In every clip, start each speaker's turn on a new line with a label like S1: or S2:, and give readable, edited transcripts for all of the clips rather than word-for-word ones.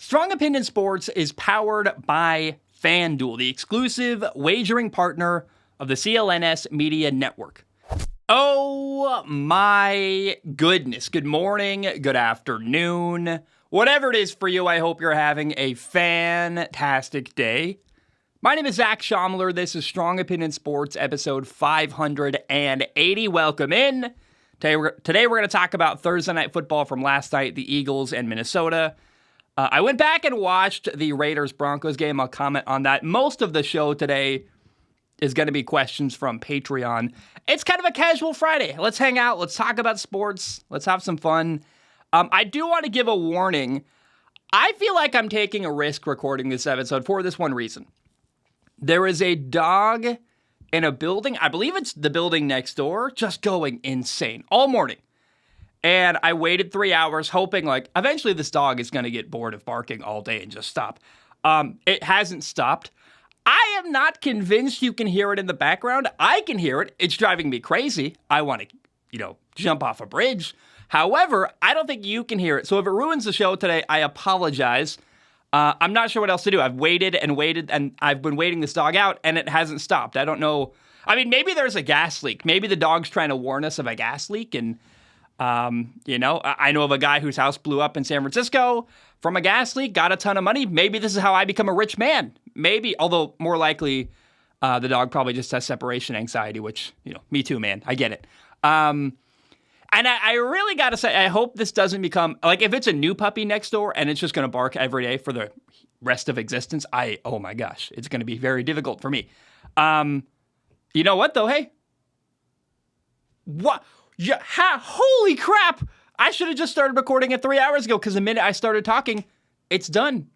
S1: Strong Opinion Sports is powered by FanDuel, the exclusive wagering partner of the CLNS Media Network. Oh my goodness. Good morning, good afternoon, whatever it is for you. I hope you're having a fantastic day. My name is Zach Schomler. This is Strong Opinion Sports, episode 580. Welcome in. Today we're going to talk about Thursday Night Football from last night, the Eagles and Minnesota. I went back and watched the Raiders-Broncos game. I'll comment on that. Most of the show today is going to be questions from Patreon. It's kind of a casual Friday. Let's hang out. Let's talk about sports. Let's have some fun. I do want to give a warning. I feel like I'm taking a risk recording this episode for this one reason. There is a dog in a building, I believe it's the building next door, just going insane all morning. And I waited 3 hours hoping, like, eventually this dog is going to get bored of barking all day and just stop. It hasn't stopped. I am not convinced you can hear it in the background. I can hear it. It's driving me crazy. I want to, jump off a bridge. However, I don't think you can hear it. So if it ruins the show today, I apologize. I'm not sure what else to do. I've waited, and I've been waiting this dog out, and it hasn't stopped. I don't know. I mean, maybe there's a gas leak. Maybe the dog's trying to warn us of a gas leak, and I know of a guy whose house blew up in San Francisco from a gas leak, got a ton of money. Maybe this is how I become a rich man. Maybe, although more likely the dog probably just has separation anxiety, which, me too, man. I get it. And I really got to say, I hope this doesn't become, like, if it's a new puppy next door and it's just going to bark every day for the rest of existence, oh my gosh, it's going to be very difficult for me. You know what, though? Hey. What? Yeah, holy crap! I should have just started recording it 3 hours ago, because the minute I started talking, it's done.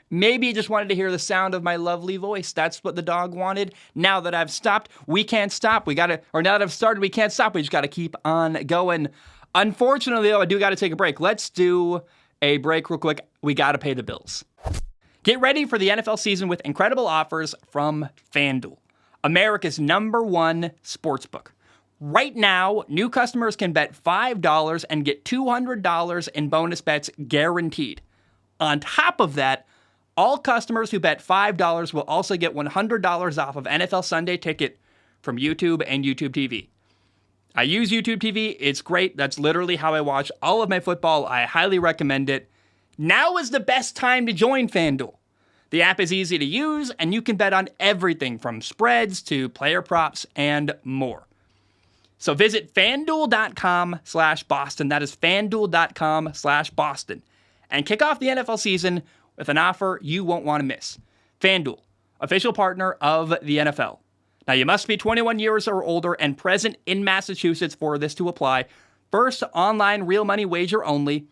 S1: Maybe he just wanted to hear the sound of my lovely voice. That's what the dog wanted. Now that I've stopped, we can't stop. Now that I've started, we can't stop. We just got to keep on going. Unfortunately, though, I do got to take a break. Let's do a break real quick. We got to pay the bills. Get ready for the NFL season with incredible offers from FanDuel, America's #1 sportsbook. Right now, new customers can bet $5 and get $200 in bonus bets guaranteed. On top of that, all customers who bet $5 will also get $100 off of NFL Sunday Ticket from YouTube and YouTube TV. I use YouTube TV. It's great. That's literally how I watch all of my football. I highly recommend it. Now is the best time to join FanDuel. The app is easy to use, and you can bet on everything from spreads to player props and more. So visit FanDuel.com/Boston. That is FanDuel.com/Boston. And kick off the NFL season with an offer you won't want to miss. FanDuel, official partner of the NFL. Now, you must be 21 years or older and present in Massachusetts for this to apply. First online real money wager only.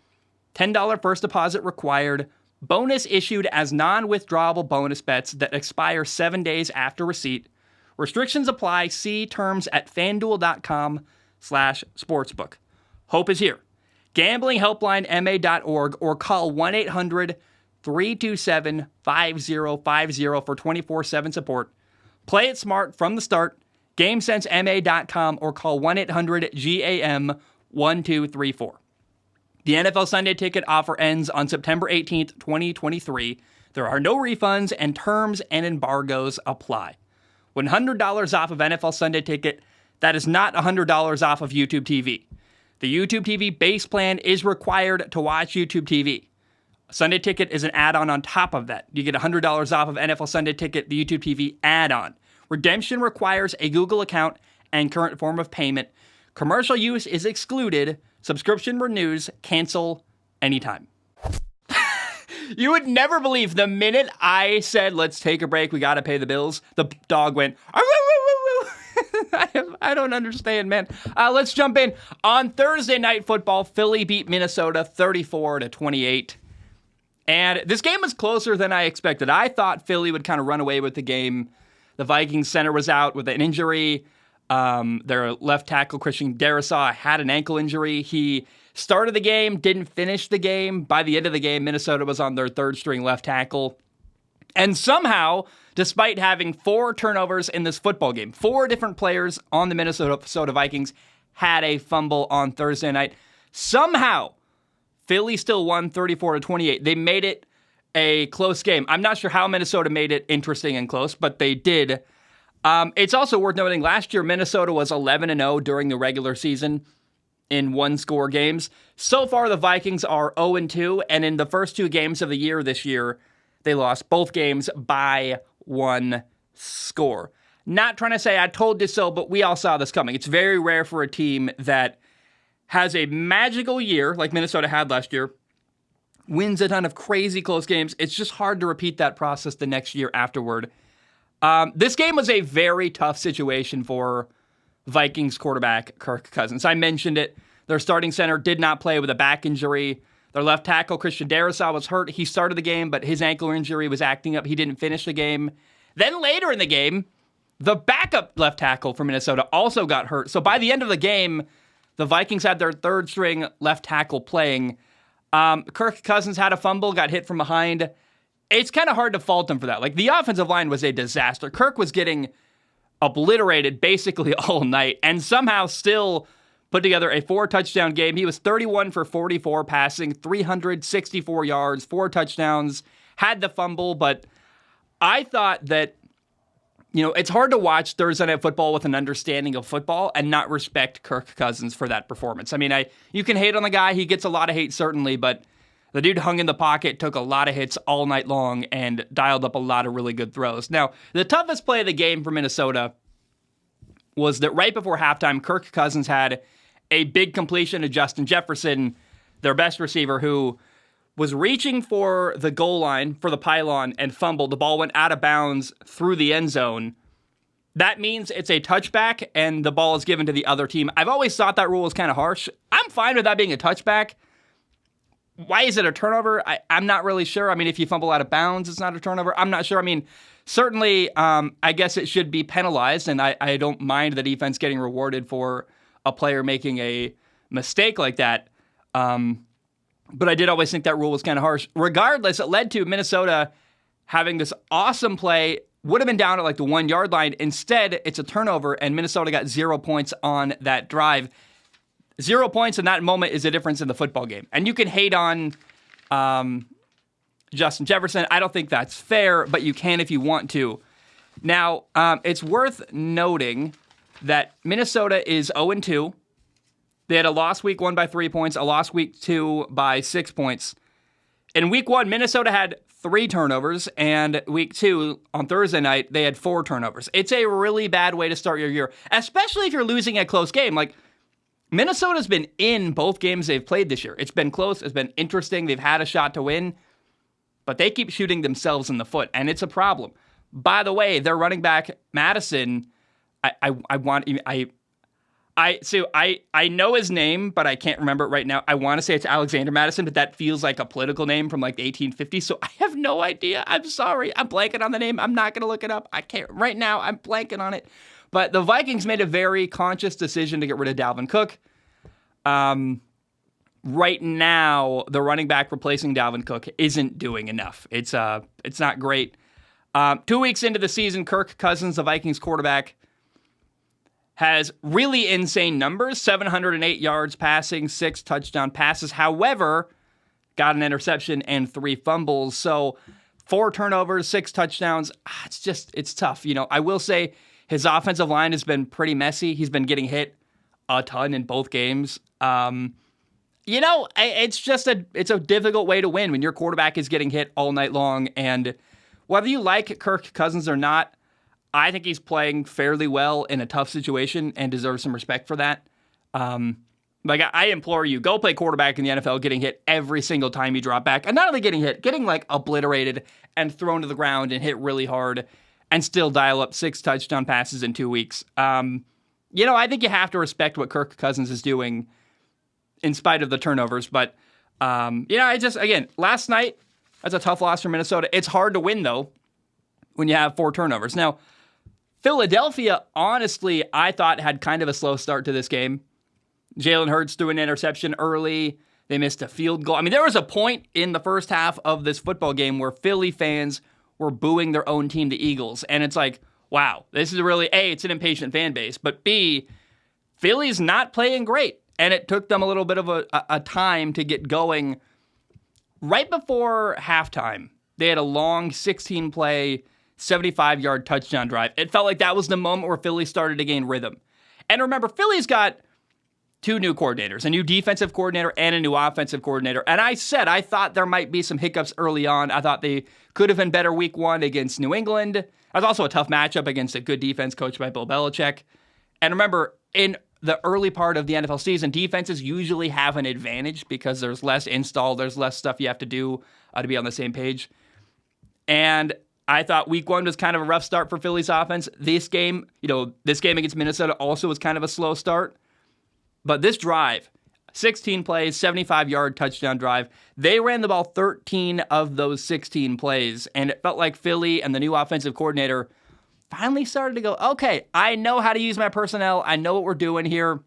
S1: $10 first deposit required. Bonus issued as non-withdrawable bonus bets that expire 7 days after receipt. Restrictions apply. See terms at FanDuel.com/sportsbook. Hope is here. GamblingHelplineMA.org or call 1-800-327-5050 for 24/7 support. Play it smart from the start. GameSenseMA.com or call 1-800-GAM-1234. The NFL Sunday Ticket offer ends on September 18th, 2023. There are no refunds, and terms and embargoes apply. $100 off of NFL Sunday Ticket. That is not $100 off of YouTube TV. The YouTube TV base plan is required to watch YouTube TV. Sunday Ticket is an add-on on top of that. You get $100 off of NFL Sunday Ticket, the YouTube TV add-on. Redemption requires a Google account and current form of payment. Commercial use is excluded. Subscription renews. Cancel anytime. You would never believe the minute I said, let's take a break, we got to pay the bills, the dog went, I don't understand, man. Let's jump in. On Thursday Night Football, Philly beat Minnesota 34-28. And this game was closer than I expected. I thought Philly would kind of run away with the game. The Vikings center was out with an injury. Their left tackle, Christian Darrisaw, had an ankle injury. He started the game, didn't finish the game. By the end of the game, Minnesota was on their third-string left tackle. And somehow, despite having 4 turnovers in this football game, 4 different players on the Minnesota Vikings had a fumble on Thursday night. Somehow, Philly still won 34-28. They made it a close game. I'm not sure how Minnesota made it interesting and close, but they did. It's also worth noting last year Minnesota was 11-0 during the regular season in one-score games. So far, the Vikings are 0-2, and in the first two games of the year this year, they lost both games by one score. Not trying to say I told you so, but we all saw this coming. It's very rare for a team that has a magical year, like Minnesota had last year, wins a ton of crazy close games. It's just hard to repeat that process the next year afterward. This game was a very tough situation for Vikings quarterback Kirk Cousins. I mentioned it. Their starting center did not play with a back injury. Their left tackle, Christian Darrisaw, was hurt. He started the game, but his ankle injury was acting up. He didn't finish the game. Then later in the game, the backup left tackle for Minnesota also got hurt. So by the end of the game, the Vikings had their third string left tackle playing. Kirk Cousins had a fumble, got hit from behind. It's kind of hard to fault him for that. Like, the offensive line was a disaster. Kirk was getting obliterated basically all night and somehow still put together a 4-touchdown game. He was 31 for 44 passing, 364 yards, 4 touchdowns, had the fumble, but I thought that, it's hard to watch Thursday Night Football with an understanding of football and not respect Kirk Cousins for that performance. I mean, you can hate on the guy. He gets a lot of hate, certainly, but the dude hung in the pocket, took a lot of hits all night long, and dialed up a lot of really good throws. Now, the toughest play of the game for Minnesota was that right before halftime, Kirk Cousins had a big completion to Justin Jefferson, their best receiver, who was reaching for the goal line, for the pylon, and fumbled. The ball went out of bounds through the end zone. That means it's a touchback, and the ball is given to the other team. I've always thought that rule was kind of harsh. I'm fine with that being a touchback. Why is it a turnover? I'm not really sure. I mean, if you fumble out of bounds, it's not a turnover. I'm not sure. I mean, certainly, I guess it should be penalized, and I don't mind the defense getting rewarded for a player making a mistake like that. But I did always think that rule was kind of harsh. Regardless, it led to Minnesota having this awesome play, would have been down at like the 1-yard line. Instead, it's a turnover, and Minnesota got 0 points on that drive. 0 points in that moment is a difference in the football game. And you can hate on Justin Jefferson. I don't think that's fair, but you can if you want to. Now, it's worth noting that Minnesota is 0-2. They had a loss week 1 by 3 points, a loss week 2 by 6 points. In week 1, Minnesota had 3 turnovers, and week 2, on Thursday night, they had 4 turnovers. It's a really bad way to start your year, especially if you're losing a close game. Like, Minnesota's been in both games they've played this year. It's been close, it's been interesting, they've had a shot to win, but they keep shooting themselves in the foot, and it's a problem. By the way, their running back, Madison, I know his name, but I can't remember it right now. I want to say it's Alexander Madison, but that feels like a political name from like the 1850s, so I have no idea. I'm sorry. I'm blanking on the name. I'm not going to look it up. I can't. Right now, I'm blanking on it. But the Vikings made a very conscious decision to get rid of Dalvin Cook. Right now, the running back replacing Dalvin Cook isn't doing enough. It's not great. 2 weeks into the season, Kirk Cousins, the Vikings quarterback, has really insane numbers, 708 yards passing, 6 touchdown passes. However, got an interception and 3 fumbles. So 4 turnovers, 6 touchdowns. It's tough. I will say his offensive line has been pretty messy. He's been getting hit a ton in both games. It's a difficult way to win when your quarterback is getting hit all night long. And whether you like Kirk Cousins or not, I think he's playing fairly well in a tough situation and deserves some respect for that. I implore you, go play quarterback in the NFL, getting hit every single time you drop back. And not only getting hit, getting like obliterated and thrown to the ground and hit really hard and still dial up 6 touchdown passes in 2 weeks. I think you have to respect what Kirk Cousins is doing in spite of the turnovers. But, last night, that's a tough loss for Minnesota. It's hard to win, though, when you have 4 turnovers. Now, Philadelphia, honestly, I thought had kind of a slow start to this game. Jalen Hurts threw an interception early. They missed a field goal. I mean, there was a point in the first half of this football game where Philly fans were booing their own team, the Eagles. And it's like, wow, this is really, A, it's an impatient fan base, but B, Philly's not playing great. And it took them a little bit of a time to get going. Right before halftime, they had a long 16-play, 75-yard touchdown drive. It felt like that was the moment where Philly started to gain rhythm. And remember, Philly's got two new coordinators, a new defensive coordinator and a new offensive coordinator. And I thought there might be some hiccups early on. I thought they could have been better week one against New England. It was also a tough matchup against a good defense coached by Bill Belichick. And remember, in the early part of the NFL season, defenses usually have an advantage because there's less install, there's less stuff you have to do to be on the same page. And I thought week one was kind of a rough start for Philly's offense. This game against Minnesota also was kind of a slow start. But this drive, 16 plays, 75-yard touchdown drive, they ran the ball 13 of those 16 plays, and it felt like Philly and the new offensive coordinator finally started to go, okay, I know how to use my personnel. I know what we're doing here.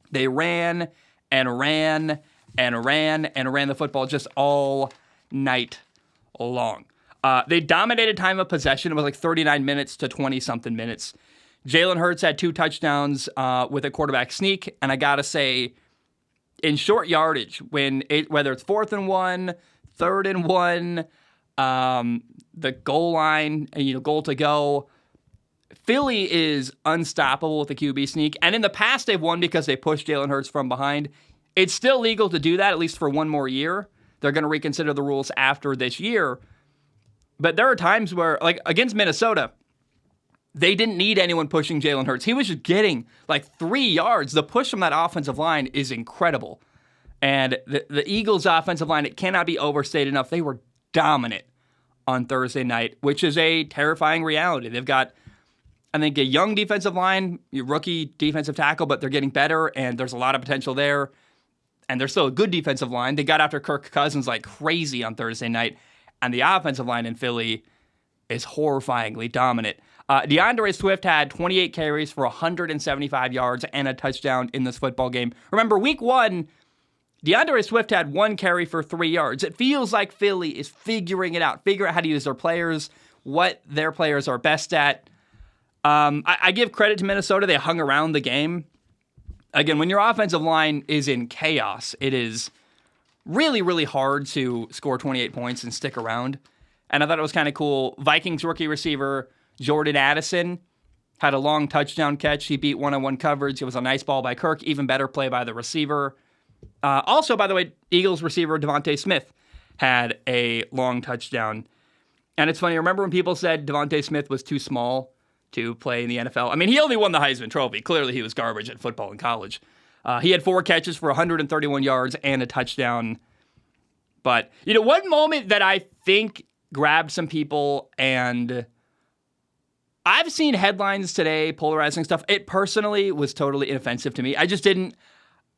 S1: They ran and ran and ran and ran the football just all night long. They dominated time of possession. It was like 39 minutes to 20-something minutes. Jalen Hurts had 2 touchdowns with a quarterback sneak, and I gotta say, in short yardage, whether it's 4th and 1, 3rd and 1, the goal line, goal to go, Philly is unstoppable with the QB sneak. And in the past, they've won because they pushed Jalen Hurts from behind. It's still legal to do that, at least for one more year. They're going to reconsider the rules after this year. But there are times where, like against Minnesota, they didn't need anyone pushing Jalen Hurts. He was just getting like 3 yards. The push from that offensive line is incredible. And the Eagles' offensive line, it cannot be overstated enough. They were dominant on Thursday night, which is a terrifying reality. They've got, I think, a young defensive line, a rookie defensive tackle, but they're getting better, and there's a lot of potential there. And they're still a good defensive line. They got after Kirk Cousins like crazy on Thursday night. And the offensive line in Philly is horrifyingly dominant. DeAndre Swift had 28 carries for 175 yards and a touchdown in this football game. Remember, week one, DeAndre Swift had 1 carry for 3 yards. It feels like Philly is figuring it out, figure out how to use their players, what their players are best at. I give credit to Minnesota. They hung around the game. Again, when your offensive line is in chaos, it is really, really hard to score 28 points and stick around. And I thought it was kind of cool. Vikings rookie receiver Jordan Addison had a long touchdown catch. He beat one-on-one coverage. It was a nice ball by Kirk. Even better play by the receiver. Also, by the way, Eagles receiver Devontae Smith had a long touchdown. And it's funny, remember when people said Devontae Smith was too small to play in the NFL? I mean, he only won the Heisman Trophy. Clearly, he was garbage at football in college. He had 4 catches for 131 yards and a touchdown. But, one moment that I think grabbed some people, and I've seen headlines today, polarizing stuff. It personally was totally inoffensive to me. I just didn't,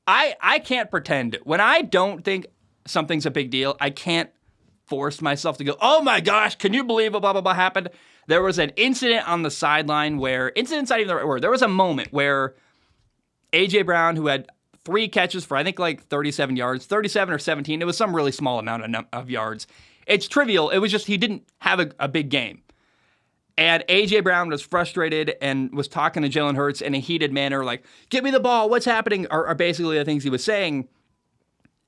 S1: I can't pretend. When I don't think something's a big deal, I can't force myself to go, oh my gosh, can you believe what blah, blah, blah happened? There was an incident on the sideline where, incident's not even the right word, there was a moment where A.J. Brown, who had 3 catches for, I think, like 37 yards, 37 or 17, it was some really small amount of yards. It's trivial. It was just he didn't have a big game. And A.J. Brown was frustrated and was talking to Jalen Hurts in a heated manner, like, get me the ball, what's happening, are basically the things he was saying.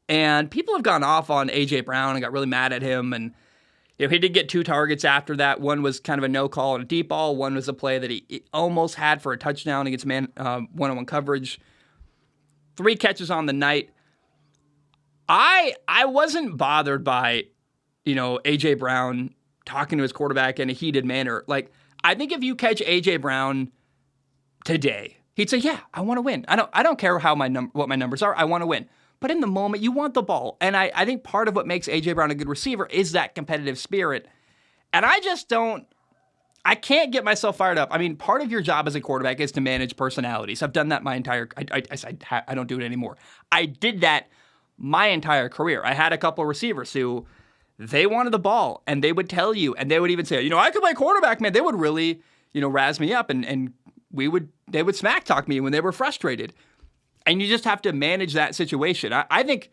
S1: And people have gone off on A.J. Brown and got really mad at him. And he did get 2 targets after that. One was kind of a no call and a deep ball. One was a play that he almost had for a touchdown against one-on-one coverage. 3 catches on the night. I wasn't bothered by, A.J. Brown talking to his quarterback in a heated manner. Like, I think if you catch A.J. Brown today, he'd say, yeah, I want to win. I don't care what my numbers are. I want to win. But in the moment, you want the ball. And I think part of what makes A.J. Brown a good receiver is that competitive spirit. And I can't get myself fired up. I mean, part of your job as a quarterback is to manage personalities. I've done that my entire, I don't do it anymore. I did that my entire career. I had a couple of receivers who, they wanted the ball, and they would tell you, and they would even say, I could play quarterback, man. They would really, razz me up, and they would smack talk me when they were frustrated. And you just have to manage that situation. I think,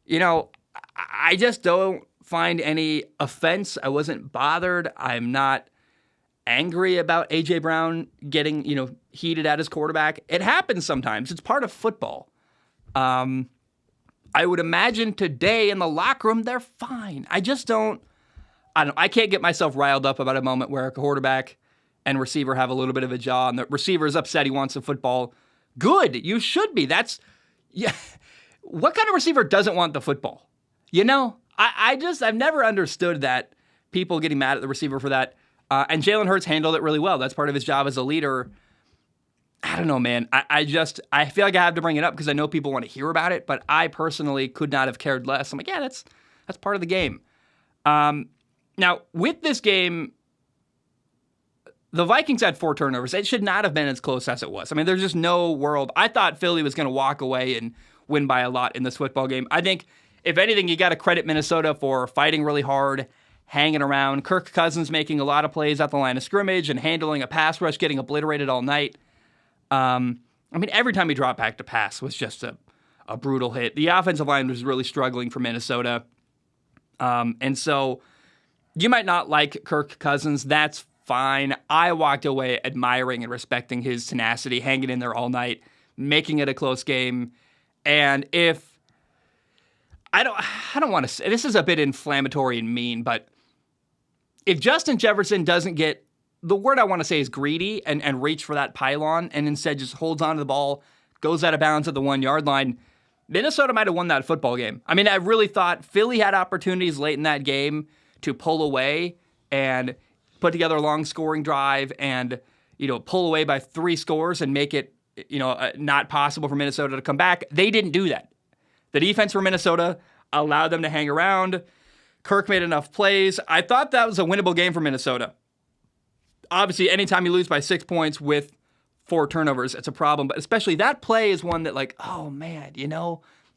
S1: I just don't find any offense. I wasn't bothered. I'm not angry about A.J. Brown getting, heated at his quarterback. It happens sometimes. It's part of football. I would imagine today in the locker room, they're fine. I just don't I can't get myself riled up about a moment where a quarterback and receiver have a little bit of a jaw, and the receiver is upset he wants the football. Good, you should be. Yeah. What kind of receiver doesn't want the football? I've never understood that, people getting mad at the receiver for that. And Jalen Hurts handled it really well. That's part of his job as a leader. I don't know, man. I feel like I have to bring it up because I know people want to hear about it, but I personally could not have cared less. I'm like, yeah, that's part of the game. Now, with this game, the Vikings had 4 turnovers. It should not have been as close as it was. I mean, there's just no world. I thought Philly was going to walk away and win by a lot in this football game. I think, if anything, you got to credit Minnesota for fighting really hard, hanging around. Kirk Cousins making a lot of plays at the line of scrimmage and handling a pass rush, getting obliterated all night. Every time he dropped back to pass was just a brutal hit. The offensive line was really struggling for Minnesota. And so you might not like Kirk Cousins. That's fine. I walked away admiring and respecting his tenacity, hanging in there all night, making it a close game. And if I don't want to say, this is a bit inflammatory and mean, but if Justin Jefferson doesn't get, the word I want to say is greedy and reach for that pylon and instead just holds onto the ball, goes out of bounds at the 1-yard line, Minnesota might have won that football game. I mean, I really thought Philly had opportunities late in that game to pull away and put together a long scoring drive and, pull away by 3 scores and make it, not possible for Minnesota to come back. They didn't do that. The defense for Minnesota allowed them to hang around. Kirk made enough plays. I thought that was a winnable game for Minnesota. Obviously, anytime you lose by 6 points with 4 turnovers, it's a problem. But especially that play is one that, oh, man,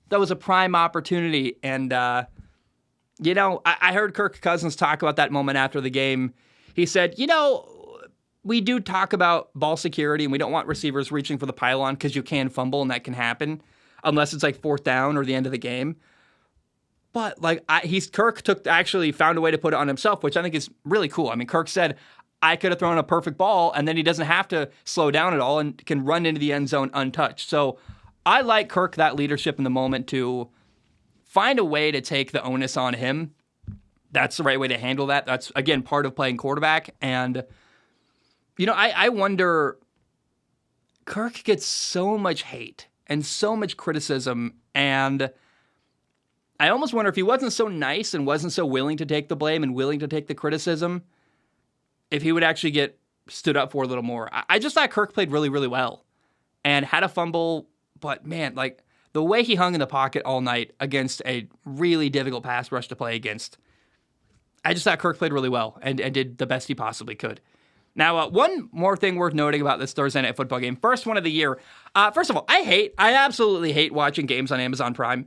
S1: that was a prime opportunity. And, I heard Kirk Cousins talk about that moment after the game. He said, we do talk about ball security, and we don't want receivers reaching for the pylon because you can fumble, and that can happen unless it's 4th down or the end of the game. But Kirk actually found a way to put it on himself, which I think is really cool. I mean, Kirk said, I could have thrown a perfect ball, and then he doesn't have to slow down at all and can run into the end zone untouched. So I like Kirk, that leadership in the moment, to find a way to take the onus on him. That's the right way to handle that. That's, again, part of playing quarterback. And, I wonder, Kirk gets so much hate and so much criticism, and I almost wonder if he wasn't so nice and wasn't so willing to take the blame and willing to take the criticism, if he would actually get stood up for a little more. I just thought Kirk played really, really well and had a fumble, but man, the way he hung in the pocket all night against a really difficult pass rush to play against, I just thought Kirk played really well and did the best he possibly could. Now, one more thing worth noting about this Thursday night football game, first one of the year. First of all, I absolutely hate watching games on Amazon Prime.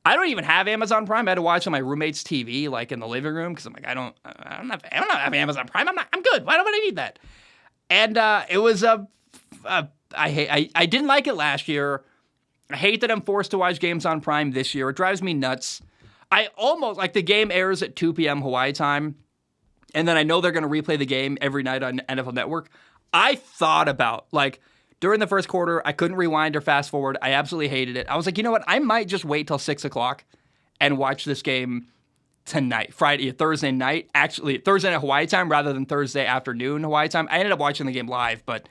S1: I don't even have Amazon Prime. I had to watch on my roommate's TV, in the living room, because I'm like, I don't have Amazon Prime. I'm good. Why don't I need that? And it was I didn't like it last year. I hate that I'm forced to watch games on Prime this year. It drives me nuts. I almost, the game airs at 2 p.m. Hawaii time, and then I know they're going to replay the game every night on NFL Network. I thought about, during the first quarter, I couldn't rewind or fast forward. I absolutely hated it. I was like, you know what? I might just wait till 6 o'clock and watch this game tonight, Thursday night. Actually, Thursday night Hawaii time rather than Thursday afternoon Hawaii time. I ended up watching the game live, but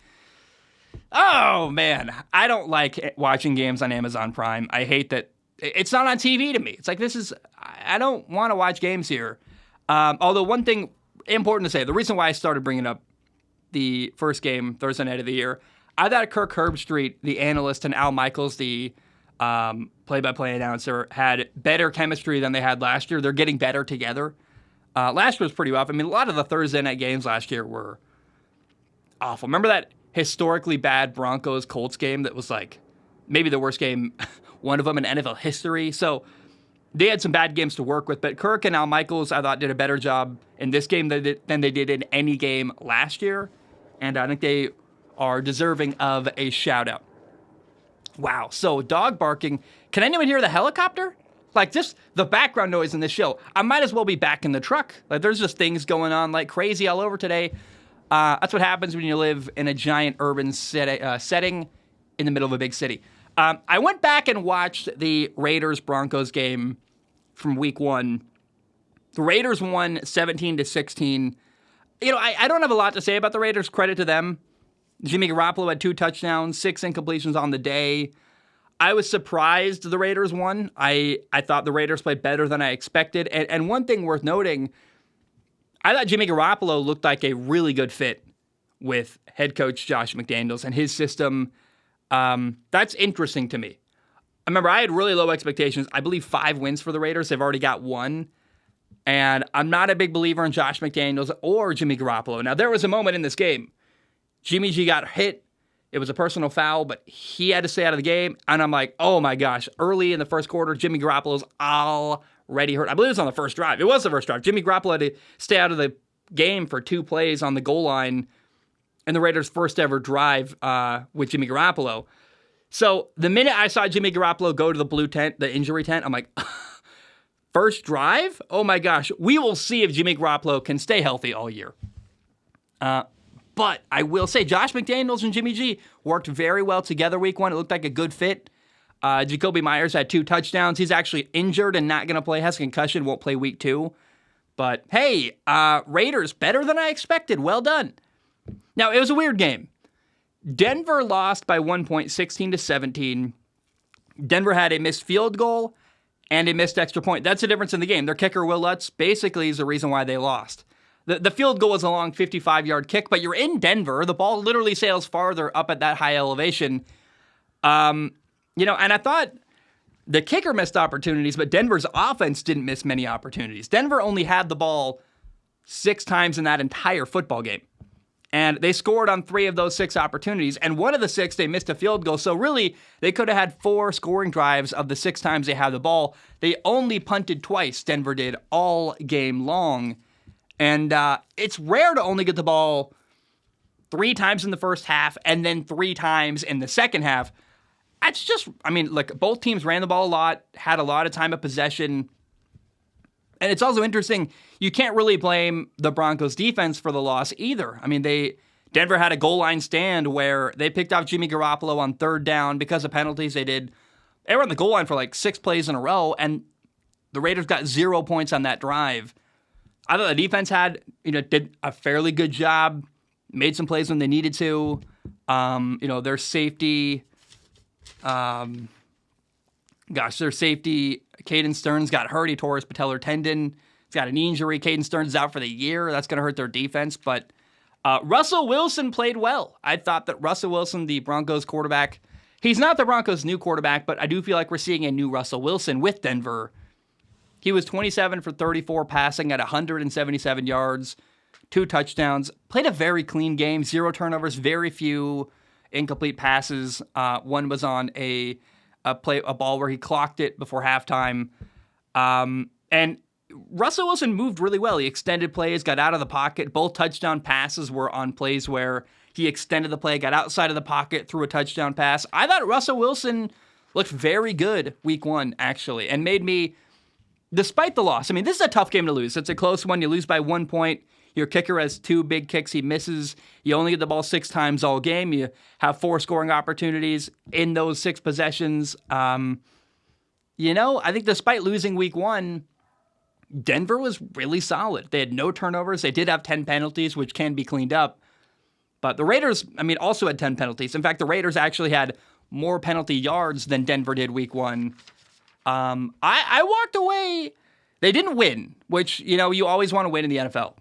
S1: oh, man. I don't like watching games on Amazon Prime. I hate that it's not on TV to me. It's I don't want to watch games here. Although one thing important to say, the reason why I started bringing up the first game Thursday night of the year, I thought Kirk Herbstreit, the analyst, and Al Michaels, the play-by-play announcer, had better chemistry than they had last year. They're getting better together. Last year was pretty rough. I mean, a lot of the Thursday night games last year were awful. Remember that historically bad Broncos-Colts game that was maybe the worst game, one of them in NFL history? So they had some bad games to work with, but Kirk and Al Michaels, I thought, did a better job in this game than they did in any game last year, and I think they are deserving of a shout-out. Wow, so dog barking. Can anyone hear the helicopter? Just the background noise in this show. I might as well be back in the truck. There's just things going on like crazy all over today. That's what happens when you live in a giant urban setting in the middle of a big city. I went back and watched the Raiders-Broncos game from week 1. The Raiders won 17-16. You know, I don't have a lot to say about the Raiders. Credit to them. Jimmy Garoppolo had 2 touchdowns, 6 incompletions on the day. I was surprised the Raiders won. I thought the Raiders played better than I expected. And one thing worth noting, I thought Jimmy Garoppolo looked like a really good fit with head coach Josh McDaniels and his system. That's interesting to me. I remember I had really low expectations. I believe 5 wins for the Raiders. They've already got 1. And I'm not a big believer in Josh McDaniels or Jimmy Garoppolo. Now, there was a moment in this game. Jimmy G got hit. It was a personal foul, but he had to stay out of the game. And I'm like, oh my gosh. Early in the first quarter, Jimmy Garoppolo's already hurt. I believe it was on the first drive. It was the first drive. Jimmy Garoppolo had to stay out of the game for 2 plays on the goal line in the Raiders' first ever drive with Jimmy Garoppolo. So the minute I saw Jimmy Garoppolo go to the blue tent, the injury tent, I'm like, first drive? Oh my gosh. We will see if Jimmy Garoppolo can stay healthy all year. But I will say Josh McDaniels and Jimmy G worked very well together week 1. It looked like a good fit. Jacoby Myers had 2 touchdowns. He's actually injured and not going to play. Has a concussion, won't play week 2. But hey, Raiders, better than I expected. Well done. Now, it was a weird game. Denver lost by 1 point, 16-17. Denver had a missed field goal and a missed extra point. That's the difference in the game. Their kicker, Will Lutz, basically is the reason why they lost. The field goal was a long 55-yard kick, but you're in Denver. The ball literally sails farther up at that high elevation. And I thought the kicker missed opportunities, but Denver's offense didn't miss many opportunities. Denver only had the ball 6 times in that entire football game. And they scored on 3 of those 6 opportunities. And one of the 6, they missed a field goal. So really, they could have had 4 scoring drives of the 6 times they had the ball. They only punted twice, Denver did, all game long. And it's rare to only get the ball 3 times in the first half and then 3 times in the second half. That's just, both teams ran the ball a lot, had a lot of time of possession. And it's also interesting, you can't really blame the Broncos defense for the loss either. Denver had a goal line stand where they picked off Jimmy Garoppolo on 3rd down because of penalties. They were on the goal line for like 6 plays in a row, and the Raiders got 0 points on that drive. I thought the defense did a fairly good job, made some plays when they needed to. Their safety, their safety, Caden Stearns got hurt. He tore his patellar tendon. He's got a knee injury. Caden Stearns is out for the year. That's going to hurt their defense. But Russell Wilson played well. I thought that Russell Wilson, the Broncos quarterback, he's not the Broncos' new quarterback, but I do feel like we're seeing a new Russell Wilson with Denver. He was 27 for 34 passing at 177 yards, 2 touchdowns. Played a very clean game, 0 turnovers, very few incomplete passes. One was on a ball where he clocked it before halftime. And Russell Wilson moved really well. He extended plays, got out of the pocket. Both touchdown passes were on plays where he extended the play, got outside of the pocket, threw a touchdown pass. I thought Russell Wilson looked very good week 1, actually, and made me, despite the loss, this is a tough game to lose. It's a close one. You lose by 1 point. Your kicker has 2 big kicks he misses. You only get the ball 6 times all game. You have 4 scoring opportunities in those 6 possessions. I think despite losing week 1, Denver was really solid. They had no turnovers. They did have 10 penalties, which can be cleaned up. But the Raiders, also had 10 penalties. In fact, the Raiders actually had more penalty yards than Denver did week 1. I walked away. They didn't win, which, you always want to win in the NFL.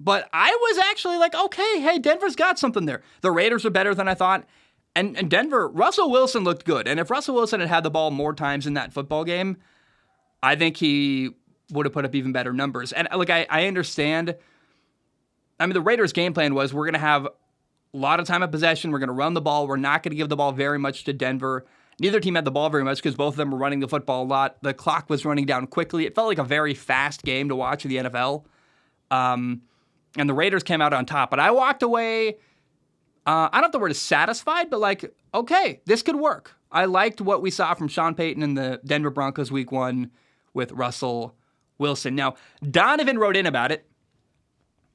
S1: But I was actually like, okay, hey, Denver's got something there. The Raiders are better than I thought. And Denver, Russell Wilson looked good. And if Russell Wilson had the ball more times in that football game, I think he would have put up even better numbers. And I understand. The Raiders' game plan was we're going to have a lot of time of possession. We're going to run the ball. We're not going to give the ball very much to Denver. Neither team had the ball very much because both of them were running the football a lot. The clock was running down quickly. It felt like a very fast game to watch in the NFL. And the Raiders came out on top. But I walked away, I don't know if the word is satisfied, but okay, this could work. I liked what we saw from Sean Payton in the Denver Broncos week 1 with Russell Wilson. Now, Donovan wrote in about it.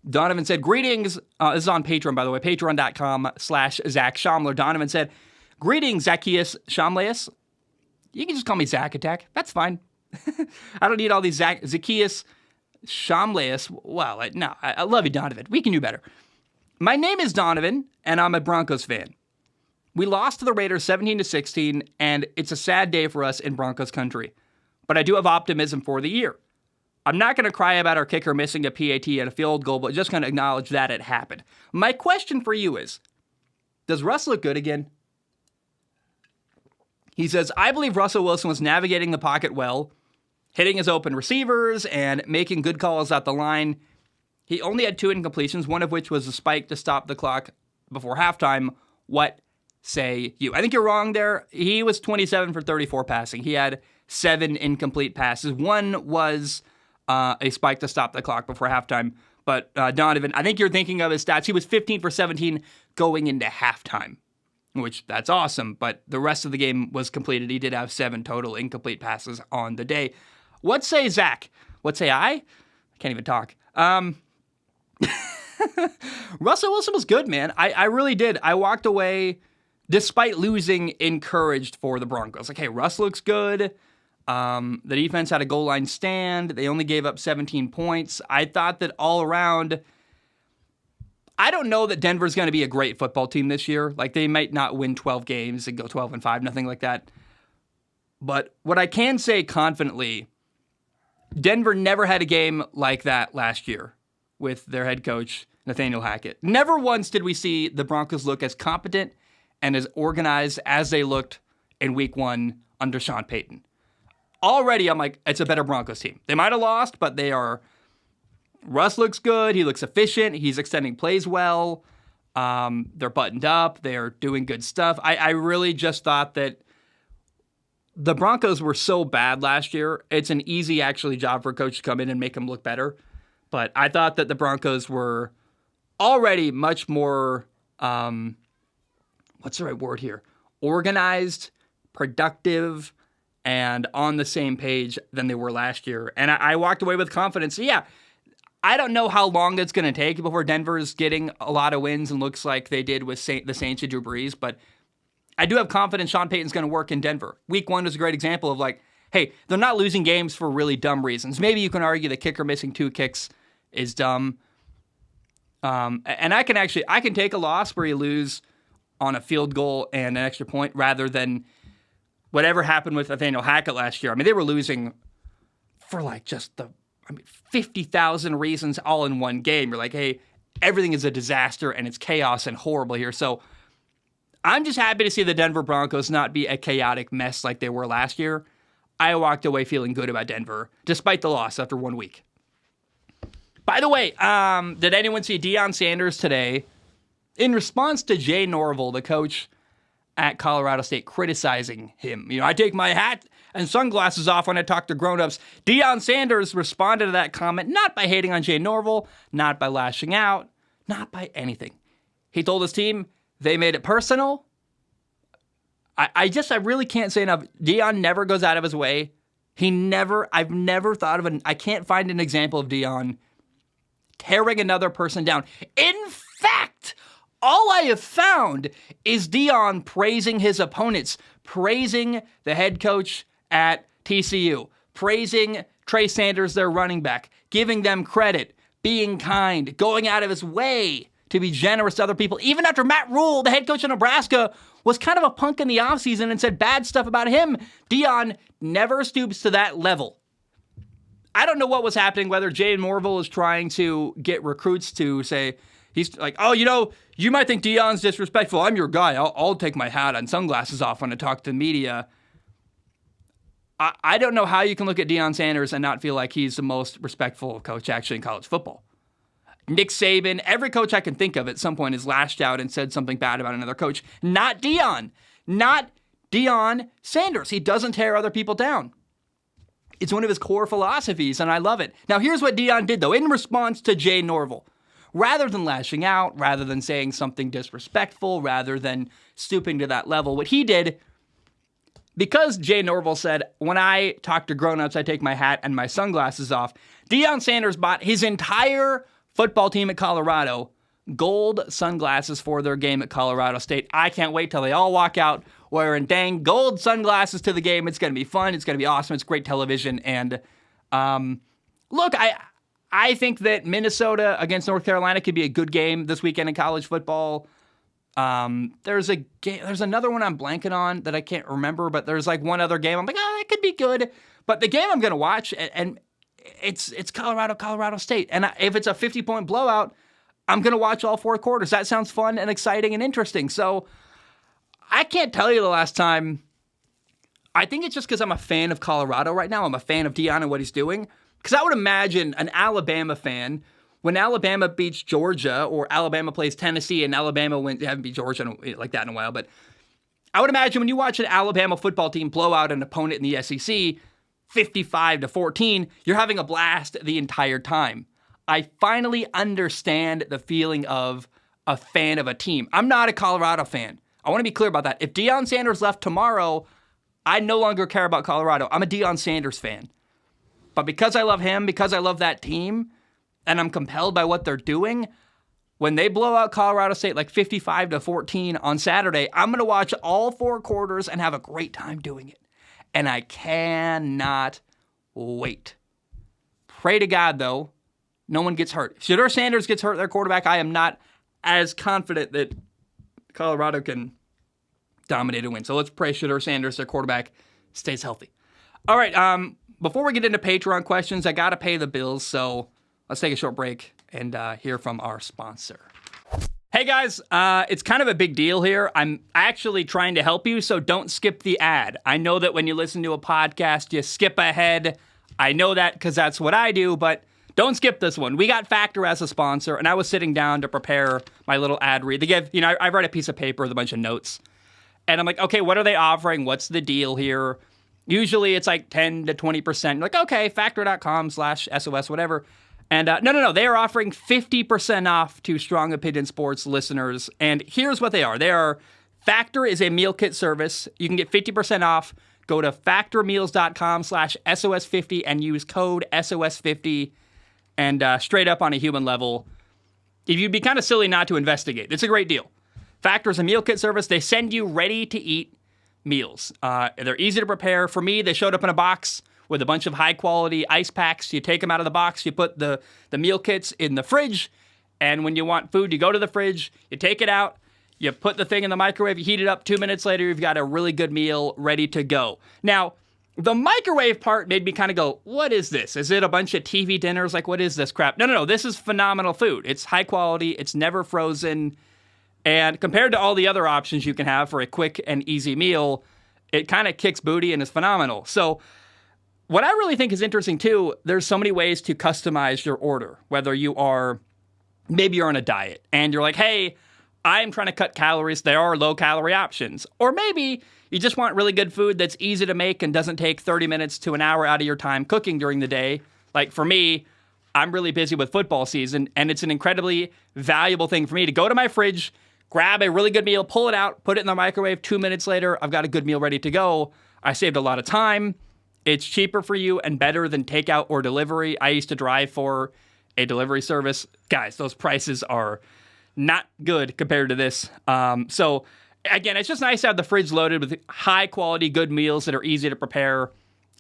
S1: Donovan said, greetings. This is on Patreon, by the way, patreon.com/Zach Schaumler. Donovan said, greetings, Zacchaeus Schaumleus. You can just call me Zack Attack. That's fine. I don't need all these Zacchaeus Shamleus. Well, no, I love you, Donovan. We can do better. My name is Donovan, and I'm a Broncos fan. We lost to the Raiders 17-16, and it's a sad day for us in Broncos country. But I do have optimism for the year. I'm not going to cry about our kicker missing a PAT and a field goal, but just going to acknowledge that it happened. My question for you is, does Russ look good again? He says, I believe Russell Wilson was navigating the pocket well, hitting his open receivers and making good calls at the line. He only had 2 incompletions, one of which was a spike to stop the clock before halftime. What say you? I think you're wrong there. He was 27 for 34 passing. He had 7 incomplete passes. One was a spike to stop the clock before halftime. But Donovan, I think you're thinking of his stats. He was 15 for 17 going into halftime, which that's awesome. But the rest of the game was completed. He did have 7 total incomplete passes on the day. What say Zach? What say I? Can't even talk. Russell Wilson was good, man. I really did. I walked away, despite losing, encouraged for the Broncos. Like, hey, Russ looks good. The defense had a goal line stand. They only gave up 17 points. I thought that all around, I don't know that Denver's going to be a great football team this year. Like, they might not win 12 games and go 12-5, nothing like that. But what I can say confidently, Denver never had a game like that last year with their head coach, Nathaniel Hackett. Never once did we see the Broncos look as competent and as organized as they looked in week 1 under Sean Payton. Already, I'm like, it's a better Broncos team. They might have lost, but they are. Russ looks good. He looks efficient. He's extending plays well. They're buttoned up. They're doing good stuff. I really just thought that the Broncos were so bad last year. It's an easy, actually, job for a coach to come in and make them look better. But I thought that the Broncos were already much more, what's the right word here? Organized, productive, and on the same page than they were last year. And I walked away with confidence. So yeah, I don't know how long it's going to take before Denver's getting a lot of wins and looks like they did with the Saints and Drew Brees, but I do have confidence Sean Payton's going to work in Denver. Week 1 was a great example of like, hey, they're not losing games for really dumb reasons. Maybe you can argue the kicker missing 2 kicks is dumb. And I can take a loss where you lose on a field goal and an extra point rather than whatever happened with Nathaniel Hackett last year. I mean, they were losing for like just 50,000 reasons all in one game. You're like, hey, everything is a disaster and it's chaos and horrible here. So I'm just happy to see the Denver Broncos not be a chaotic mess like they were last year. I walked away feeling good about Denver, despite the loss after 1 week. By the way, did anyone see Deion Sanders today in response to Jay Norvell, the coach at Colorado State, criticizing him? You know, I take my hat and sunglasses off when I talk to grown-ups. Deion Sanders responded to that comment not by hating on Jay Norvell, not by lashing out, not by anything. He told his team they made it personal. I really can't say enough. Deion never goes out of his way. I've never thought of I can't find an example of Deion tearing another person down. In fact, all I have found is Deion praising his opponents, praising the head coach at TCU, praising Trey Sanders, their running back, giving them credit, being kind, going out of his way to be generous to other people. Even after Matt Rule, the head coach of Nebraska, was kind of a punk in the offseason and said bad stuff about him, Deion never stoops to that level. I don't know what was happening, whether Jay Norvell is trying to get recruits to say, he's like, oh, you might think Deion's disrespectful. I'm your guy. I'll take my hat and sunglasses off when I talk to the media. I don't know how you can look at Deion Sanders and not feel like he's the most respectful coach actually in college football. Nick Saban, every coach I can think of at some point has lashed out and said something bad about another coach. Not Deion. Not Deion Sanders. He doesn't tear other people down. It's one of his core philosophies, and I love it. Now, here's what Deion did, though, in response to Jay Norvell. Rather than lashing out, rather than saying something disrespectful, rather than stooping to that level, what he did, because Jay Norvell said, when I talk to grown-ups, I take my hat and my sunglasses off, Deion Sanders bought his entire football team at Colorado gold sunglasses for their game at Colorado State. I can't wait till they all walk out wearing dang gold sunglasses to the game. It's going to be fun. It's going to be awesome. It's great television. And look, I think that Minnesota against North Carolina could be a good game this weekend in college football. There's another one I'm blanking on that I can't remember, but there's like one other game I'm like, that could be good. But the game I'm going to watch, and it's Colorado State. And if it's a 50-point blowout, I'm going to watch all 4 quarters. That sounds fun and exciting and interesting. So I can't tell you the last time. I think it's just because I'm a fan of Colorado right now. I'm a fan of Deion and what he's doing. Because I would imagine an Alabama fan, when Alabama beats Georgia or Alabama plays Tennessee and Alabama wins, they haven't beat Georgia like that in a while, but I would imagine when you watch an Alabama football team blow out an opponent in the SEC 55-14, you're having a blast the entire time. I finally understand the feeling of a fan of a team. I'm not a Colorado fan. I want to be clear about that. If Deion Sanders left tomorrow, I no longer care about Colorado. I'm a Deion Sanders fan. But because I love him, because I love that team, and I'm compelled by what they're doing, when they blow out Colorado State like 55-14 on Saturday, I'm going to watch all 4 quarters and have a great time doing it. And I cannot wait. Pray to God, though, no one gets hurt. If Shedeur Sanders gets hurt, their quarterback, I am not as confident that Colorado can dominate and win. So let's pray Shedeur Sanders, their quarterback, stays healthy. All right, before we get into Patreon questions, I got to pay the bills, so let's take a short break and hear from our sponsor. Hey guys, it's kind of a big deal here. I'm actually trying to help you, so don't skip the ad. I know that when you listen to a podcast, you skip ahead. I know that because that's what I do, but don't skip this one. We got Factor as a sponsor, and I was sitting down to prepare my little ad read. They give, I write a piece of paper with a bunch of notes, and I'm like, okay, what are they offering? What's the deal here? Usually it's like 10 to 20%. You're like, okay, factor.com/SOS, whatever. And no. They are offering 50% off to Strong Opinion Sports listeners. And here's what they are. Factor is a meal kit service. You can get 50% off. Go to factormeals.com/SOS50 and use code SOS50. And straight up on a human level, if you'd be kind of silly not to investigate, it's a great deal. Factor is a meal kit service. They send you ready-to-eat meals. They're easy to prepare. For me, they showed up in a box with a bunch of high-quality ice packs. You take them out of the box, you put the meal kits in the fridge, and when you want food, you go to the fridge, you take it out, you put the thing in the microwave, you heat it up, 2 minutes later, you've got a really good meal ready to go. Now, the microwave part made me kind of go, what is this? Is it a bunch of TV dinners? Like, what is this crap? No, this is phenomenal food. It's high quality, it's never frozen, and compared to all the other options you can have for a quick and easy meal, it kind of kicks booty and is phenomenal. So, what I really think is interesting, too, there's so many ways to customize your order, whether maybe you're on a diet and you're like, hey, I'm trying to cut calories. There are low-calorie options. Or maybe you just want really good food that's easy to make and doesn't take 30 minutes to an hour out of your time cooking during the day. Like for me, I'm really busy with football season, and it's an incredibly valuable thing for me to go to my fridge, grab a really good meal, pull it out, put it in the microwave. 2 minutes later, I've got a good meal ready to go. I saved a lot of time. It's cheaper for you and better than takeout or delivery. I used to drive for a delivery service. Guys, those prices are not good compared to this. So, again, it's just nice to have the fridge loaded with high-quality, good meals that are easy to prepare.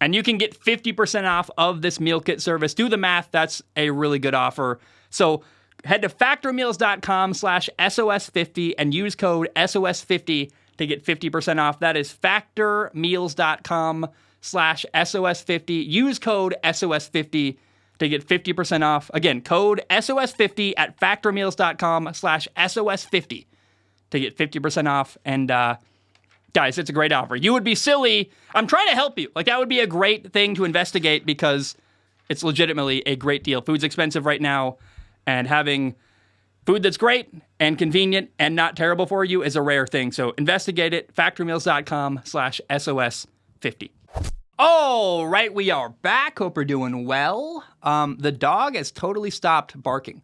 S1: And you can get 50% off of this meal kit service. Do the math. That's a really good offer. So, head to factormeals.com/SOS50 and use code SOS50 to get 50% off. That is factormeals.com/SOS50. Use code SOS50 to get 50% off. Again, code SOS50 at factormeals.com/SOS50 to get 50% off. And guys, it's a great offer. You would be silly. I'm trying to help you. Like, that would be a great thing to investigate because it's legitimately a great deal. Food's expensive right now, and having food that's great and convenient and not terrible for you is a rare thing. So investigate it. factormeals.com/SOS50. All right, we are back. Hope you're doing well. The dog has totally stopped barking.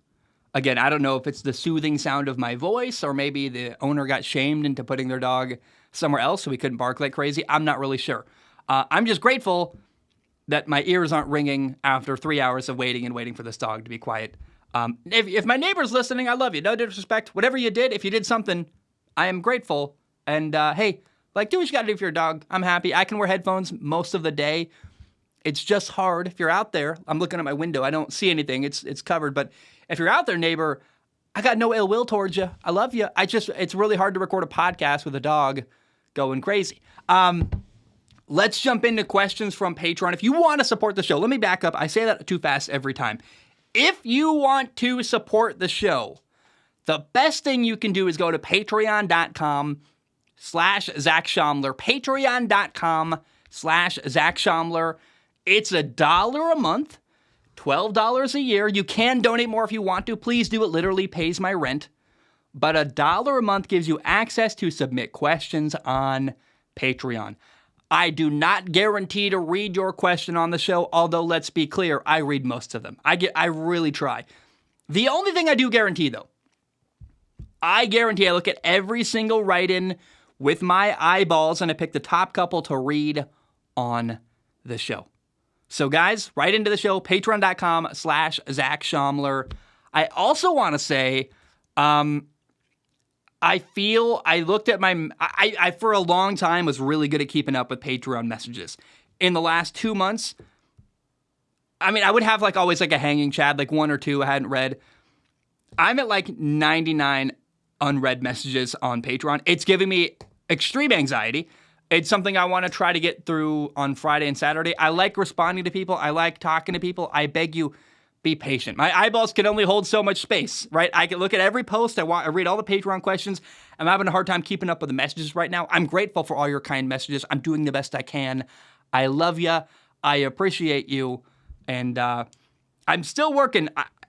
S1: Again, I don't know if it's the soothing sound of my voice or maybe the owner got shamed into putting their dog somewhere else so he couldn't bark like crazy. I'm not really sure. I'm just grateful that my ears aren't ringing after 3 hours of waiting for this dog to be quiet. If my neighbor's listening, I love you. No disrespect. Whatever you did, if you did something, I am grateful. And hey, do what you gotta do for your dog. I'm happy. I can wear headphones most of the day. It's just hard. If you're out there, I'm looking at my window. I don't see anything. It's covered. But if you're out there, neighbor, I got no ill will towards you. I love you. It's really hard to record a podcast with a dog going crazy. Let's jump into questions from Patreon. If you want to support the show, let me back up. I say that too fast every time. If you want to support the show, the best thing you can do is go to patreon.com/Zach Schaumler. Patreon.com/Zach Schaumler. It's $1 a month, $12 a year. You can donate more if you want to. Please do. It literally pays my rent. But $1 a month gives you access to submit questions on Patreon. I do not guarantee to read your question on the show, although let's be clear, I read most of them. I really try. The only thing I do guarantee, though, I look at every single write-in with my eyeballs, and I pick the top couple to read on the show. So guys, write into the show, patreon.com/Zach Schaumler. I also want to say, I looked at I for a long time was really good at keeping up with Patreon messages. In the last 2 months, I would have always a hanging chat, one or two I hadn't read. I'm at 99 unread messages on Patreon. It's giving me extreme anxiety. It's something I want to try to get through on Friday and Saturday. I like responding to people. I like talking to people. I beg you, be patient. My eyeballs can only hold so much space, right? I can look at every post. I read all the Patreon questions. I'm having a hard time keeping up with the messages right now. I'm grateful for all your kind messages. I'm doing the best I can. I love you. I appreciate you. And I'm still working.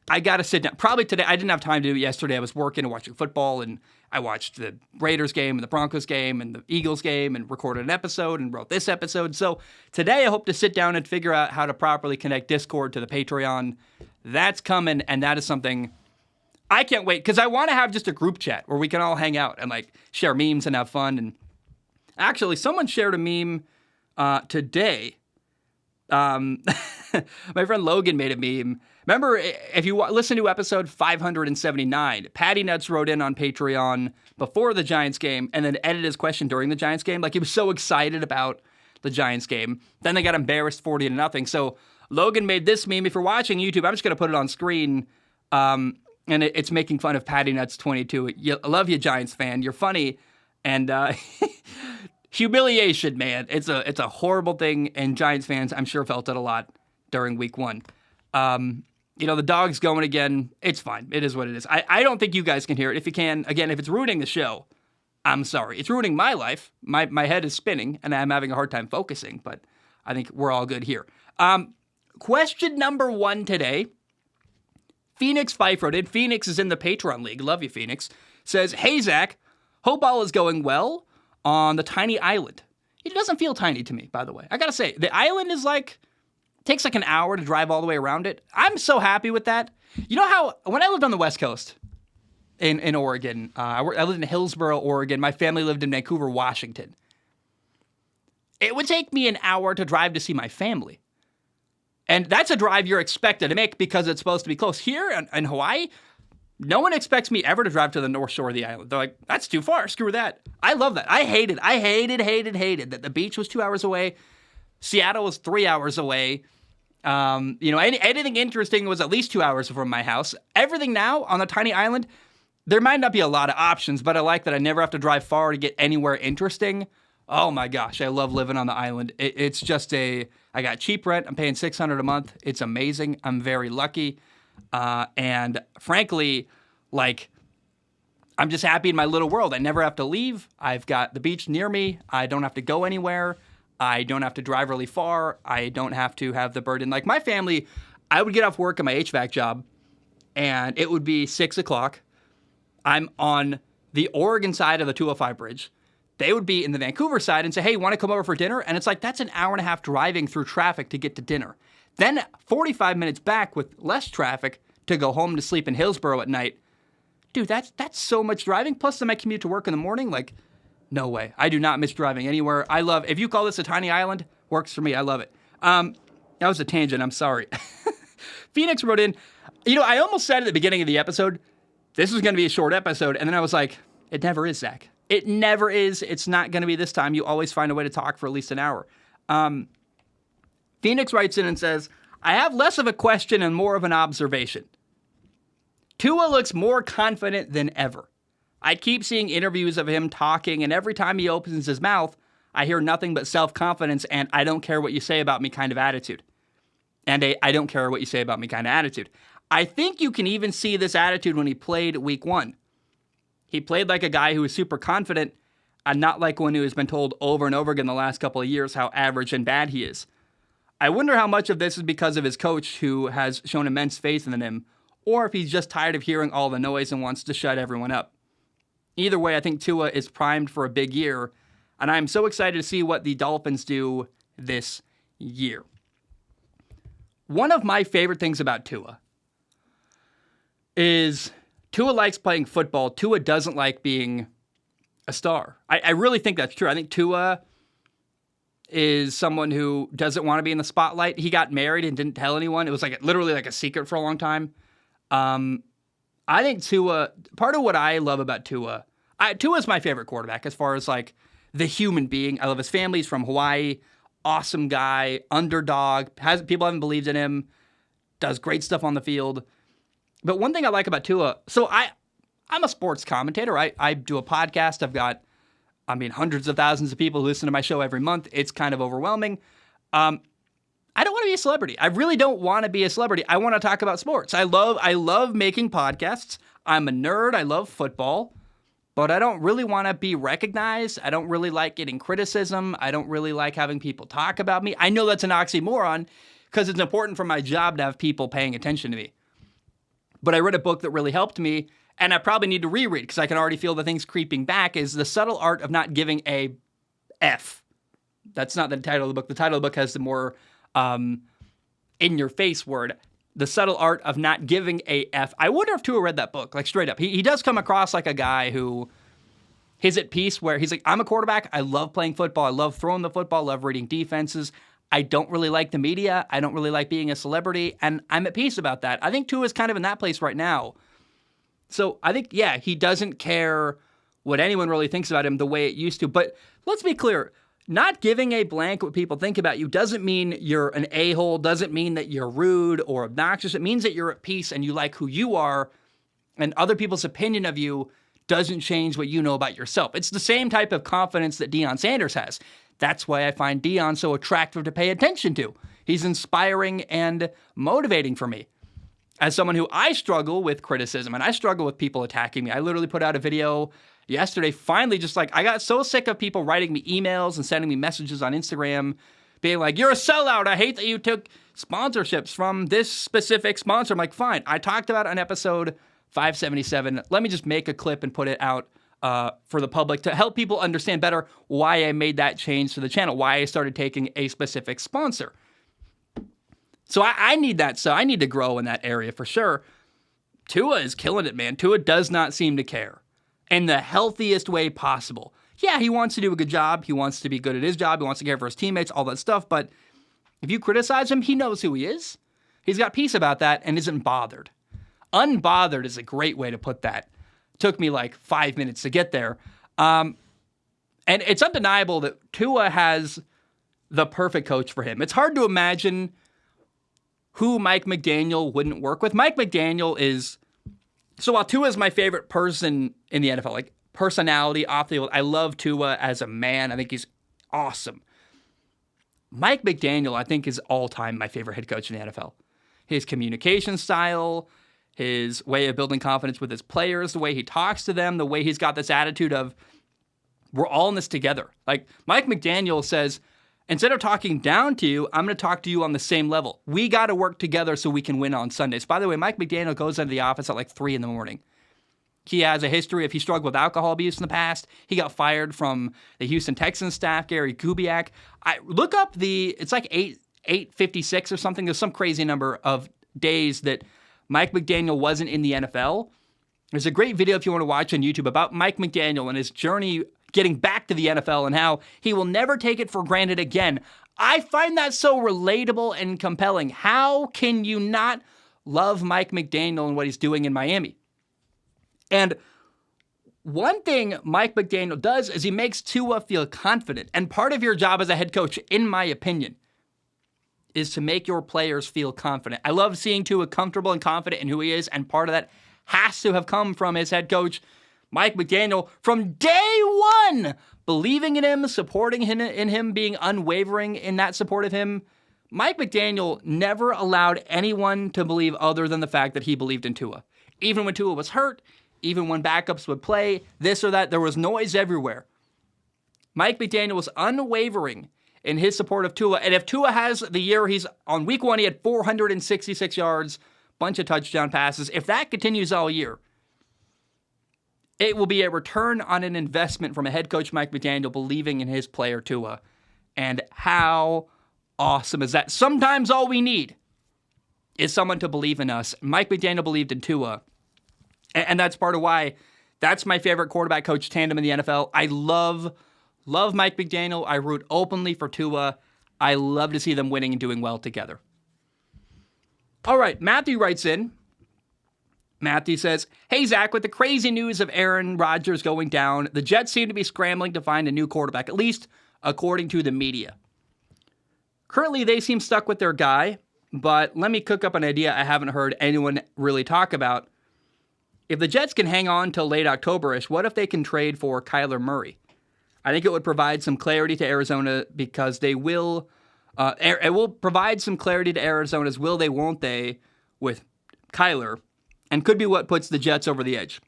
S1: I got to sit down. Probably today. I didn't have time to do it yesterday. I was working and watching football, and I watched the Raiders game and the Broncos game and the Eagles game and recorded an episode and wrote this episode. So today I hope to sit down and figure out how to properly connect Discord to the Patreon. That's coming, and that is something I can't wait, because I want to have just a group chat where we can all hang out and share memes and have fun. And actually, someone shared a meme today. My friend Logan made a meme. Remember, if you listen to episode 579, Patty Nuts wrote in on Patreon before the Giants game and then edited his question during the Giants game. He was so excited about the Giants game. Then they got embarrassed 40-0. So Logan made this meme. If you're watching YouTube, I'm just going to put it on screen. And it's making fun of Patty Nuts 22. I love you, Giants fan. You're funny. And humiliation, man. It's a horrible thing. And Giants fans, I'm sure, felt it a lot during week 1. The dog's going again. It's fine. It is what it is. I don't think you guys can hear it. If you can, again, if it's ruining the show, I'm sorry. It's ruining my life. My head is spinning, and I'm having a hard time focusing, but I think we're all good here. Question number 1 today. Phoenix Fife wrote in. Phoenix is in the Patreon League. Love you, Phoenix. Says, hey, Zach, hope all is going well on the tiny island. It doesn't feel tiny to me, by the way. I gotta say, the island is takes an hour to drive all the way around it. I'm so happy with that. You know how, when I lived on the West Coast in Oregon, I lived in Hillsboro, Oregon. My family lived in Vancouver, Washington. It would take me an hour to drive to see my family. And that's a drive you're expected to make because it's supposed to be close. Here in Hawaii, no one expects me ever to drive to the North Shore of the island. They're like, that's too far. Screw that. I love that. I hated that the beach was 2 hours away. Seattle was 3 hours away. Anything interesting was at least 2 hours from my house. Everything now on the tiny island, there might not be a lot of options, but I like that I never have to drive far to get anywhere interesting. Oh my gosh, I love living on the island. It's just I got cheap rent. I'm paying $600 a month. It's amazing. I'm very lucky. And frankly, I'm just happy in my little world. I never have to leave. I've got the beach near me. I don't have to go anywhere. I don't have to drive really far. I don't have to have the burden. My family, I would get off work at my HVAC job, and it would be 6 o'clock. I'm on the Oregon side of the 205 bridge. They would be in the Vancouver side and say, hey, want to come over for dinner? And it's that's an hour and a half driving through traffic to get to dinner. Then 45 minutes back with less traffic to go home to sleep in Hillsboro at night. Dude, that's so much driving. Plus, I might commute to work in the morning. No way. I do not miss driving anywhere. I love, if you call this a tiny island, works for me. I love it. That was a tangent. I'm sorry. Phoenix wrote in, I almost said at the beginning of the episode, this was going to be a short episode. And then I was like, it never is, Zach. It never is. It's not going to be this time. You always find a way to talk for at least an hour. Phoenix writes in and says, I have less of a question and more of an observation. Tua looks more confident than ever. I keep seeing interviews of him talking, and every time he opens his mouth, I hear nothing but self-confidence and I don't care what you say about me kind of attitude. And I don't care what you say about me kind of attitude. I think you can even see this attitude when he played week 1. He played like a guy who was super confident and not like one who has been told over and over again the last couple of years how average and bad he is. I wonder how much of this is because of his coach who has shown immense faith in him, or if he's just tired of hearing all the noise and wants to shut everyone up. Either way, I think Tua is primed for a big year, and I'm so excited to see what the Dolphins do this year. One of my favorite things about Tua is Tua likes playing football. Tua doesn't like being a star. I really think that's true. I think Tua is someone who doesn't want to be in the spotlight. He got married and didn't tell anyone. It was literally a secret for a long time. I think Tua, part of what I love about Tua is my favorite quarterback as far as the human being. I love his family. He's from Hawaii. Awesome guy, underdog. People haven't believed in him. Does great stuff on the field. But one thing I like about Tua, so I'm a sports commentator. I do a podcast. I've got, hundreds of thousands of people who listen to my show every month. It's kind of overwhelming. I don't want to be a celebrity. I really don't want to be a celebrity. I want to talk about sports. I love making podcasts. I'm a nerd. I love football. But I don't really want to be recognized. I don't really like getting criticism. I don't really like having people talk about me. I know that's an oxymoron because it's important for my job to have people paying attention to me. But I read a book that really helped me, and I probably need to reread because I can already feel the things creeping back, is The Subtle Art of Not Giving a F. That's not the title of the book. The title of the book has the more in-your-face word. The Subtle Art of Not Giving a F. I wonder if Tua read that book, straight up. He does come across like a guy who is at peace where he's like, I'm a quarterback. I love playing football. I love throwing the football. I love reading defenses. I don't really like the media. I don't really like being a celebrity. And I'm at peace about that. I think Tua is kind of in that place right now. So I think, yeah, he doesn't care what anyone really thinks about him the way it used to. But let's be clear. Not giving a blank what people think about you doesn't mean you're an a-hole, doesn't mean that you're rude or obnoxious. It means that you're at peace and you like who you are, and other people's opinion of you doesn't change what you know about yourself. It's the same type of confidence that Deion Sanders has. That's why I find Deion so attractive to pay attention to. He's inspiring and motivating for me. As someone who I struggle with criticism and I struggle with people attacking me. I literally put out a video yesterday, finally, I got so sick of people writing me emails and sending me messages on Instagram being like, you're a sellout. I hate that you took sponsorships from this specific sponsor. I'm like, fine. I talked about it on episode 577. Let me just make a clip and put it out for the public to help people understand better why I made that change to the channel, why I started taking a specific sponsor. So I need that. So I need to grow in that area for sure. Tua is killing it, man. Tua does not seem to care. In the healthiest way possible. Yeah, he wants to do a good job. He wants to be good at his job. He wants to care for his teammates, all that stuff. But if you criticize him, he knows who he is. He's got peace about that and isn't bothered. Unbothered is a great way to put that. Took me 5 minutes to get there. And it's undeniable that Tua has the perfect coach for him. It's hard to imagine who Mike McDaniel wouldn't work with. Mike McDaniel is... So while Tua is my favorite person in the NFL, personality off the field, I love Tua as a man. I think he's awesome. Mike McDaniel, I think, is all-time my favorite head coach in the NFL. His communication style, his way of building confidence with his players, the way he talks to them, the way he's got this attitude of, we're all in this together. Mike McDaniel says, instead of talking down to you, I'm going to talk to you on the same level. We got to work together so we can win on Sundays. By the way, Mike McDaniel goes into the office at 3 in the morning. He has a history of he struggled with alcohol abuse in the past. He got fired from the Houston Texans staff, Gary Kubiak. Look up it's 856 or something. There's some crazy number of days that Mike McDaniel wasn't in the NFL. There's a great video if you want to watch on YouTube about Mike McDaniel and his journey getting back to the NFL and how he will never take it for granted again. I find that so relatable and compelling. How can you not love Mike McDaniel and what he's doing in Miami? And one thing Mike McDaniel does is he makes Tua feel confident. And part of your job as a head coach, in my opinion, is to make your players feel confident. I love seeing Tua comfortable and confident in who he is, and part of that has to have come from his head coach, Mike McDaniel, from day one, believing in him, supporting him, in him, being unwavering in that support of him. Mike McDaniel never allowed anyone to believe other than the fact that he believed in Tua. Even when Tua was hurt, even when backups would play, this or that, there was noise everywhere. Mike McDaniel was unwavering in his support of Tua. And if Tua has the year he's on week one, he had 466 yards, bunch of touchdown passes. If that continues all year, it will be a return on an investment from a head coach, Mike McDaniel, believing in his player, Tua. And how awesome is that? Sometimes all we need is someone to believe in us. Mike McDaniel believed in Tua. And that's part of why that's my favorite quarterback coach tandem in the NFL. I love Mike McDaniel. I root openly for Tua. I love to see them winning and doing well together. All right, Matthew writes in. Matthew says, "Hey, Zach, with the crazy news of Aaron Rodgers going down, the Jets seem to be scrambling to find a new quarterback, at least according to the media. Currently, they seem stuck with their guy, but let me cook up an idea I haven't heard anyone really talk about. If the Jets can hang on till late October-ish, what if they can trade for Kyler Murray? I think it would provide some clarity to Arizona because they will. It will provide some clarity to Arizona's will they, won't they, with Kyler, and could be what puts the Jets over the edge.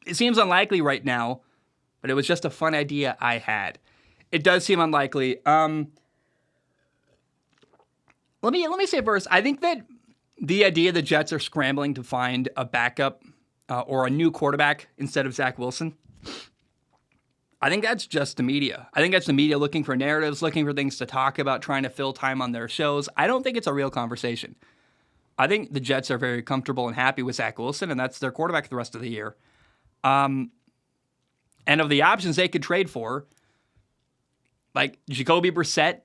S1: It seems unlikely right now, but it was just a fun idea I had. It does seem unlikely. Let me say first, I think that the idea the Jets are scrambling to find a backup or a new quarterback instead of Zach Wilson, I think that's just the media. I think that's the media looking for narratives, looking for things to talk about, trying to fill time on their shows. I don't think it's a real conversation. I think the Jets are very comfortable and happy with Zach Wilson, and that's their quarterback the rest of the year. And of the options they could trade for, like Jacoby Brissett,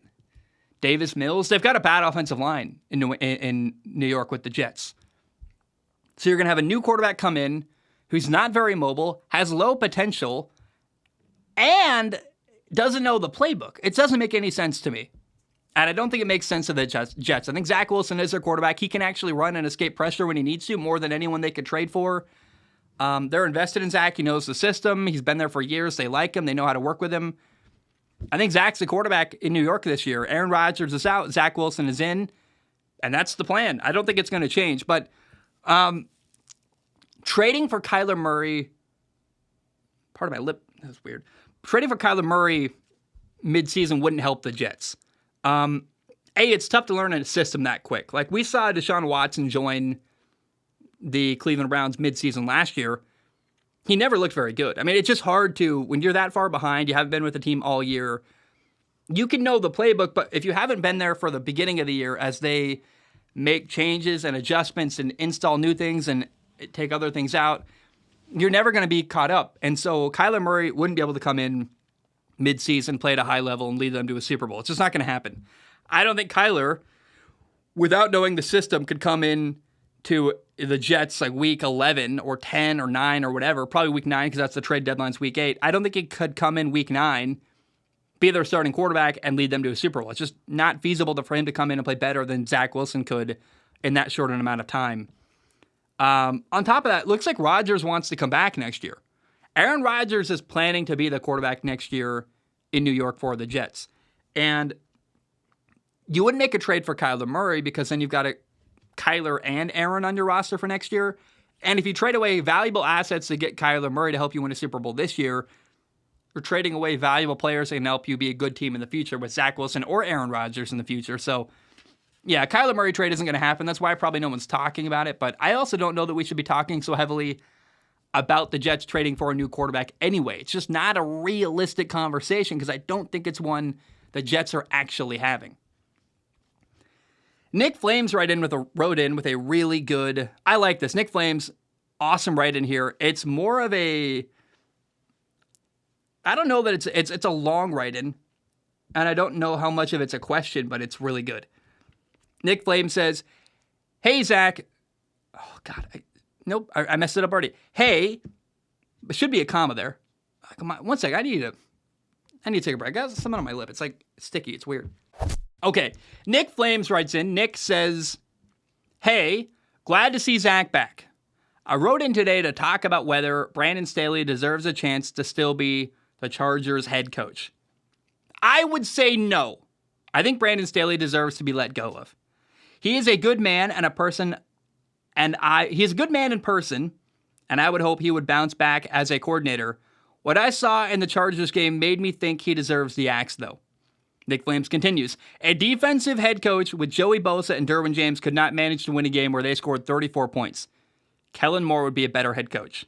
S1: Davis Mills, they've got a bad offensive line in New York with the Jets. So you're going to have a new quarterback come in who's not very mobile, has low potential, and doesn't know the playbook. It doesn't make any sense to me. And I don't think it makes sense to the Jets. I think Zach Wilson is their quarterback. He can actually run and escape pressure when he needs to, more than anyone they could trade for. They're invested in Zach. He knows the system. He's been there for years. They like him. They know how to work with him. I think Zach's the quarterback in New York this year. Aaron Rodgers is out. Zach Wilson is in. And that's the plan. I don't think it's going to change. But trading for Kyler Murray, part of my lip, that's weird. Trading for Kyler Murray midseason wouldn't help the Jets. It's tough to learn a system that quick. Like we saw Deshaun Watson join the Cleveland Browns midseason last year. He never looked very good. I mean, it's just hard to, when you're that far behind, you haven't been with the team all year, you can know the playbook, but if you haven't been there for the beginning of the year as they make changes and adjustments and install new things and take other things out, you're never going to be caught up. And so Kyler Murray wouldn't be able to come in midseason, play at a high level, and lead them to a Super Bowl. It's just not going to happen. I don't think Kyler, without knowing the system, could come in to the Jets like week 11 or 10 or 9 or whatever, probably week 9 because that's the trade deadline's week 8. I don't think he could come in week 9, be their starting quarterback, and lead them to a Super Bowl. It's just not feasible for him to come in and play better than Zach Wilson could in that short an amount of time. On top of that, it looks like Rodgers wants to come back next year. Aaron Rodgers is planning to be the quarterback next year in New York for the Jets. And you wouldn't make a trade for Kyler Murray because then you've got Kyler and Aaron on your roster for next year. And if you trade away valuable assets to get Kyler Murray to help you win a Super Bowl this year, you're trading away valuable players that can help you be a good team in the future with Zach Wilson or Aaron Rodgers in the future. So, yeah, Kyler Murray trade isn't going to happen. That's why probably no one's talking about it. But I also don't know that we should be talking so heavily about the Jets trading for a new quarterback anyway. It's just not a realistic conversation because I don't think it's one the Jets are actually having. NickFlames wrote in with a really good, I like this. NickFlames, awesome write-in here. It's more of a, I don't know that it's a long write-in, and I don't know how much of it's a question, but it's really good. NickFlames says, "Hey, Zach." Oh, God. I messed it up already. Hey, there should be a comma there. Come on, one second. I need to take a break. I got something on my lip. It's like sticky. It's weird. Okay, NickFlames writes in. Nick says, hey, glad to see Zach back. I wrote in today to talk about whether Brandon Staley deserves a chance to still be the Chargers head coach. I would say no. I think Brandon Staley deserves to be let go of. He is a good man and a person, he is a good man in person, and I would hope he would bounce back as a coordinator. What I saw in the Chargers game made me think he deserves the axe, though. NickFlames continues, a defensive head coach with Joey Bosa and Derwin James could not manage to win a game where they scored 34 points. Kellen Moore would be a better head coach.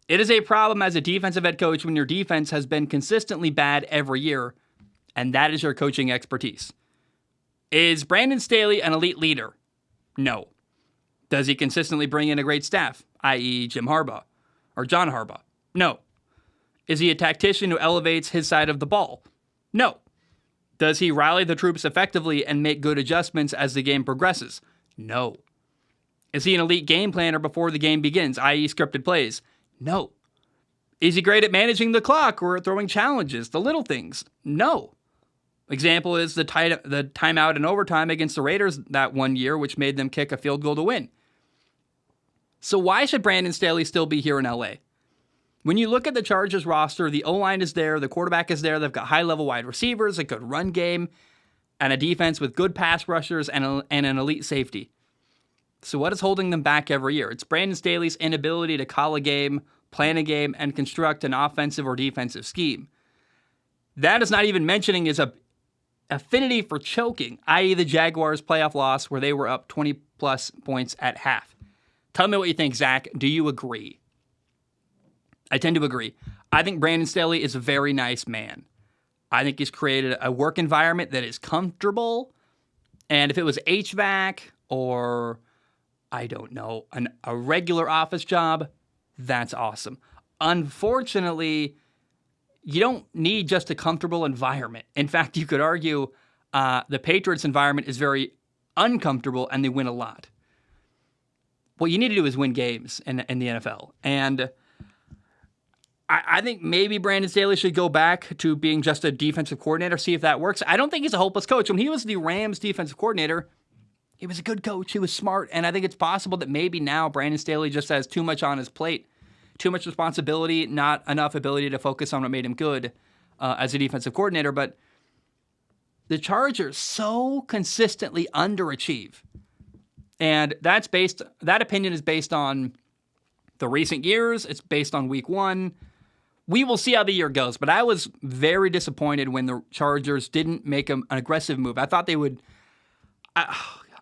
S1: It is a problem as a defensive head coach when your defense has been consistently bad every year, and that is your coaching expertise. Is Brandon Staley an elite leader? No. Does he consistently bring in a great staff, i.e. Jim Harbaugh or John Harbaugh? No. Is he a tactician who elevates his side of the ball? No. Does he rally the troops effectively and make good adjustments as the game progresses? No. Is he an elite game planner before the game begins, i.e. scripted plays? No. Is he great at managing the clock or throwing challenges, the little things? No. Example is the timeout in overtime against the Raiders that one year, which made them kick a field goal to win. So why should Brandon Staley still be here in LA? When you look at the Chargers roster, the O-line is there, the quarterback is there, they've got high-level wide receivers, a good run game, and a defense with good pass rushers and an elite safety. So what is holding them back every year? It's Brandon Staley's inability to call a game, plan a game, and construct an offensive or defensive scheme. That is not even mentioning his affinity for choking, i.e. the Jaguars' playoff loss where they were up 20-plus points at half. Tell me what you think, Zach. Do you agree? I tend to agree. I think Brandon Staley is a very nice man. I think he's created a work environment that is comfortable, and if it was HVAC or I don't know, a regular office job, that's awesome. Unfortunately, you don't need just a comfortable environment. In fact, you could argue the Patriots' environment is very uncomfortable and they win a lot. What you need to do is win games in the NFL. And I think maybe Brandon Staley should go back to being just a defensive coordinator, see if that works. I don't think he's a hopeless coach. When he was the Rams defensive coordinator, he was a good coach. He was smart. And I think it's possible that maybe now Brandon Staley just has too much on his plate, too much responsibility, not enough ability to focus on what made him good as a defensive coordinator. But the Chargers so consistently underachieve. And that opinion is based on the recent years. It's based on week one. We will see how the year goes. But I was very disappointed when the Chargers didn't make an aggressive move. I thought they would.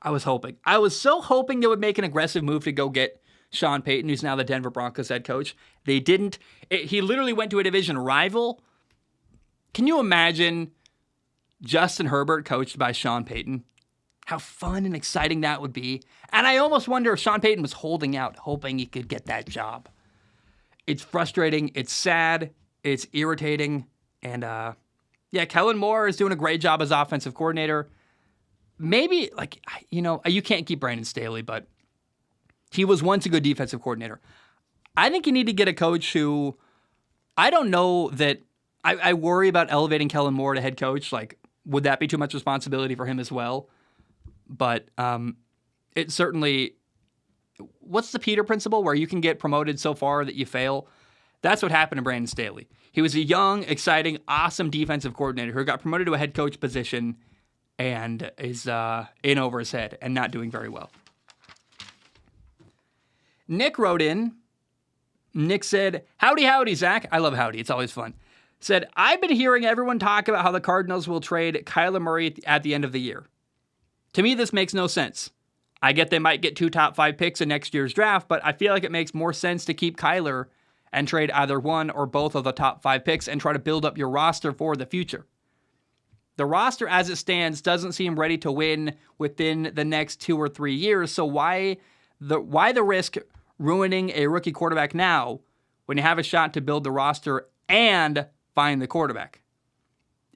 S1: I was hoping. I was so hoping they would make an aggressive move to go get Sean Payton, who's now the Denver Broncos head coach. They didn't. He literally went to a division rival. Can you imagine Justin Herbert coached by Sean Payton? How fun and exciting that would be. And I almost wonder if Sean Payton was holding out, hoping he could get that job. It's frustrating. It's sad. It's irritating. And, Kellen Moore is doing a great job as offensive coordinator. Maybe, you can't keep Brandon Staley, but he was once a good defensive coordinator. I think you need to get a coach who, I don't know that, I worry about elevating Kellen Moore to head coach. Would that be too much responsibility for him as well? But it certainly, what's the Peter principle where you can get promoted so far that you fail? That's what happened to Brandon Staley. He was a young, exciting, awesome defensive coordinator who got promoted to a head coach position and is in over his head and not doing very well. Nick wrote in. Nick said, howdy, Zach. I love howdy. It's always fun. Said, I've been hearing everyone talk about how the Cardinals will trade Kyler Murray at the end of the year. To me, this makes no sense. I get they might get 2 top 5 picks in next year's draft, but I feel like it makes more sense to keep Kyler and trade either one or both of the top 5 picks and try to build up your roster for the future. The roster as it stands doesn't seem ready to win within the next 2 or 3 years, so why the risk ruining a rookie quarterback now when you have a shot to build the roster and find the quarterback?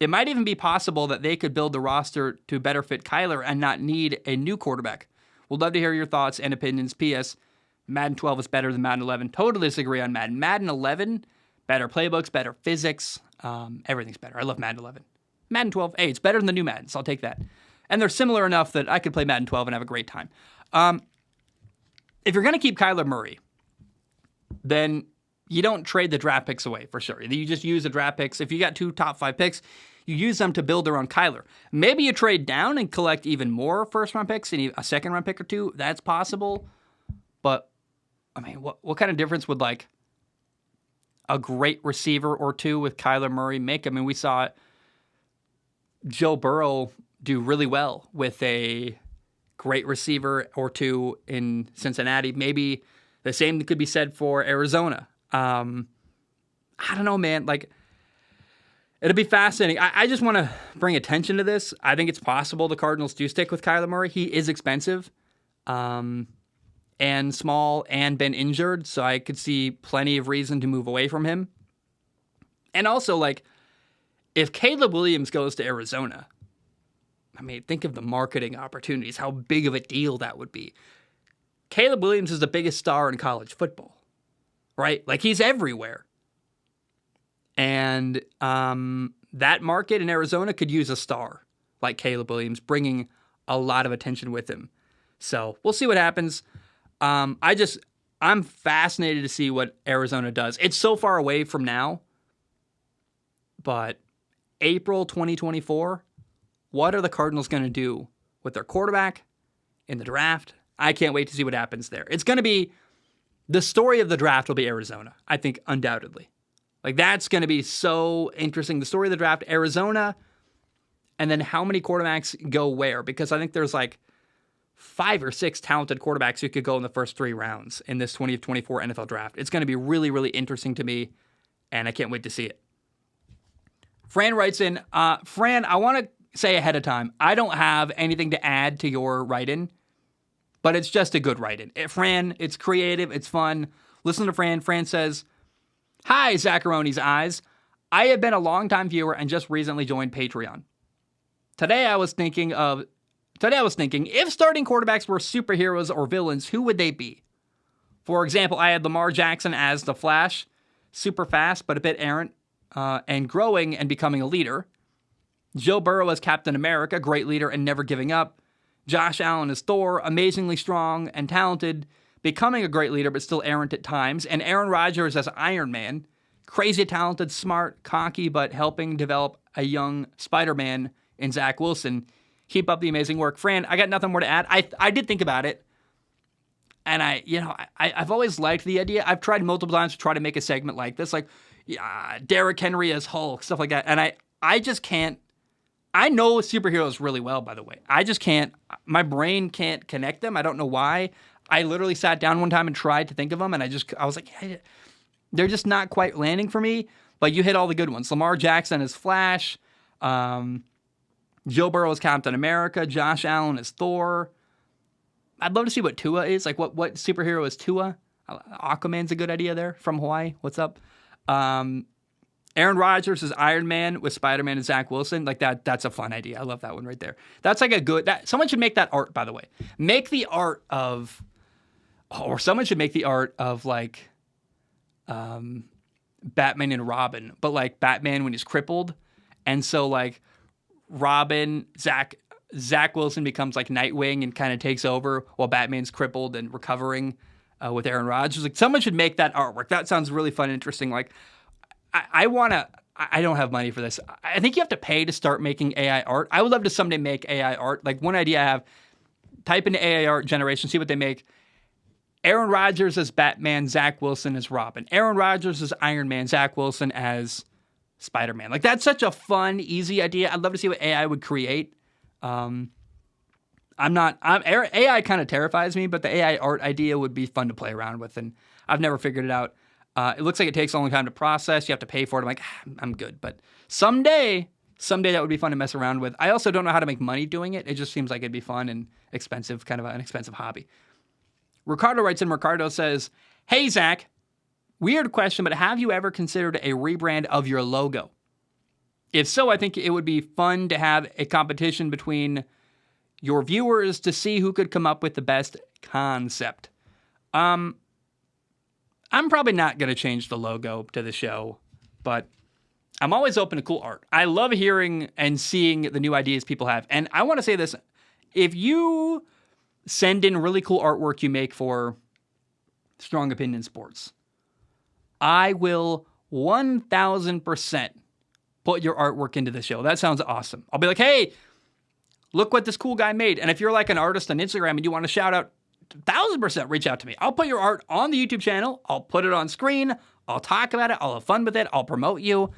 S1: It might even be possible that they could build the roster to better fit Kyler and not need a new quarterback. We'd love to hear your thoughts and opinions. P.S. Madden 12 is better than Madden 11. Totally disagree on Madden. Madden 11, better playbooks, better physics. Everything's better. I love Madden 11. Madden 12, hey, it's better than the new Madden, so I'll take that. And they're similar enough that I could play Madden 12 and have a great time. If you're going to keep Kyler Murray, then you don't trade the draft picks away, for sure. You just use the draft picks. If you got 2 top 5 picks, you use them to build around Kyler. Maybe you trade down and collect even more first-round picks and a second-round pick or 2. That's possible. But, I mean, what kind of difference would, like, a great receiver or 2 with Kyler Murray make? I mean, we saw Joe Burrow do really well with a great receiver or 2 in Cincinnati. Maybe the same could be said for Arizona. I don't know, man. Like, it'll be fascinating. I just want to bring attention to this. I think it's possible the Cardinals do stick with Kyler Murray. He is expensive and small and been injured, so I could see plenty of reason to move away from him. And also, like, if Caleb Williams goes to Arizona, I mean, think of the marketing opportunities, how big of a deal that would be. Caleb Williams is the biggest star in college football, right? Like, he's everywhere. And that market in Arizona could use a star like Caleb Williams, bringing a lot of attention with him. So we'll see what happens. I'm fascinated to see what Arizona does. It's so far away from now, but April 2024, what are the Cardinals going to do with their quarterback in the draft? I can't wait to see what happens there. It's going to be, the story of the draft will be Arizona, I think, undoubtedly. Like, that's going to be so interesting. The story of the draft, Arizona, and then how many quarterbacks go where? Because I think there's like 5 or 6 talented quarterbacks who could go in the first 3 rounds in this 2024 NFL draft. It's going to be really, really interesting to me, and I can't wait to see it. Fran writes in, Fran, I want to say ahead of time, I don't have anything to add to your write-in, but it's just a good write-in. Fran, it's creative, it's fun. Listen to Fran. Fran says, hi, Zacharoni's Eyes. I have been a longtime viewer and just recently joined Patreon. Today I was thinking, if starting quarterbacks were superheroes or villains, who would they be? For example, I had Lamar Jackson as the Flash, super fast but a bit errant, and growing and becoming a leader. Joe Burrow as Captain America, great leader and never giving up. Josh Allen as Thor, amazingly strong and talented, becoming a great leader but still errant at times. And Aaron Rodgers as Iron Man, crazy talented, smart, cocky, but helping develop a young Spider-Man in Zach Wilson. Keep up the amazing work. Fran, I got nothing more to add. I did think about it. And I've always liked the idea. I've tried multiple times to try to make a segment like this, like Derrick Henry as Hulk, stuff like that. And I just can't. I know superheroes really well, by the way. I just can't. My brain can't connect them. I don't know why. I literally sat down one time and tried to think of them, and I was like, they're just not quite landing for me. But you hit all the good ones. Lamar Jackson as Flash. Joe Burrow as Captain America. Josh Allen as Thor. I'd love to see what Tua is. Like, what superhero is Tua? Aquaman's a good idea there from Hawaii. What's up? Aaron Rodgers is Iron Man with Spider-Man and Zach Wilson. Like, that's a fun idea. I love that one right there. That's like a good... someone should make that art, by the way. Make the art of... or someone should make the art of, like, Batman and Robin. But, like, Batman when he's crippled. And so, like, Robin, Zach Wilson becomes, like, Nightwing and kind of takes over while Batman's crippled and recovering with Aaron Rodgers. Like, someone should make that artwork. That sounds really fun and interesting. Like... I don't have money for this. I think you have to pay to start making AI art. I would love to someday make AI art. Like, one idea I have, type into AI art generation, see what they make. Aaron Rodgers as Batman, Zach Wilson as Robin. Aaron Rodgers as Iron Man, Zach Wilson as Spider-Man. Like, that's such a fun, easy idea. I'd love to see what AI would create. AI kind of terrifies me, but the AI art idea would be fun to play around with, and I've never figured it out. It looks like it takes a long time to process. You have to pay for it. I'm like, I'm good. But someday that would be fun to mess around with. I also don't know how to make money doing it. It just seems like it'd be fun and expensive, kind of an expensive hobby. Ricardo writes in, Ricardo says, hey, Zach, weird question, but have you ever considered a rebrand of your logo? If so, I think it would be fun to have a competition between your viewers to see who could come up with the best concept. I'm probably not going to change the logo to the show, but I'm always open to cool art. I love hearing and seeing the new ideas people have. And I want to say this. If you send in really cool artwork you make for Strong Opinion Sports, I will 1,000% put your artwork into the show. That sounds awesome. I'll be like, hey, look what this cool guy made. And if you're like an artist on Instagram and you want to shout out, 1,000% reach out to me. I'll put your art on the YouTube channel. I'll put it on screen. I'll talk about it. I'll have fun with it. I'll promote you.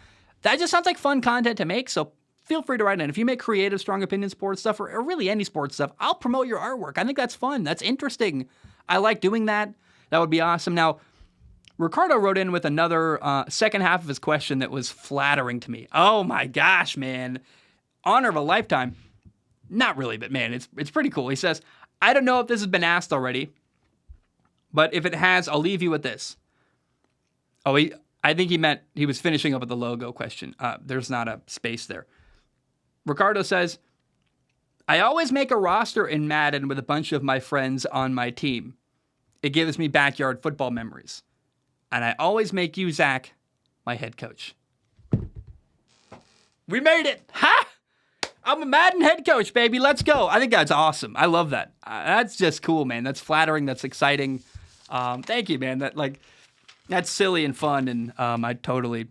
S1: That just sounds like fun content to make. So feel free to write in. If you make creative, Strong Opinion sports stuff or really any sports stuff, I'll promote your artwork. I think that's fun. That's interesting. I like doing that. That would be awesome. Now, Ricardo wrote in with another second half of his question that was flattering to me. Oh my gosh, man. Honor of a lifetime. Not really, but man, it's pretty cool. He says, I don't know if this has been asked already, but if it has, I'll leave you with this. Oh, I think he meant he was finishing up with the logo question. There's not a space there. Ricardo says, I always make a roster in Madden with a bunch of my friends on my team. It gives me backyard football memories. And I always make you, Zach, my head coach. We made it. Ha! I'm a Madden head coach, baby. Let's go. I think that's awesome. I love that. That's just cool, man. That's flattering. That's exciting. Thank you, man. That's silly and fun, and I totally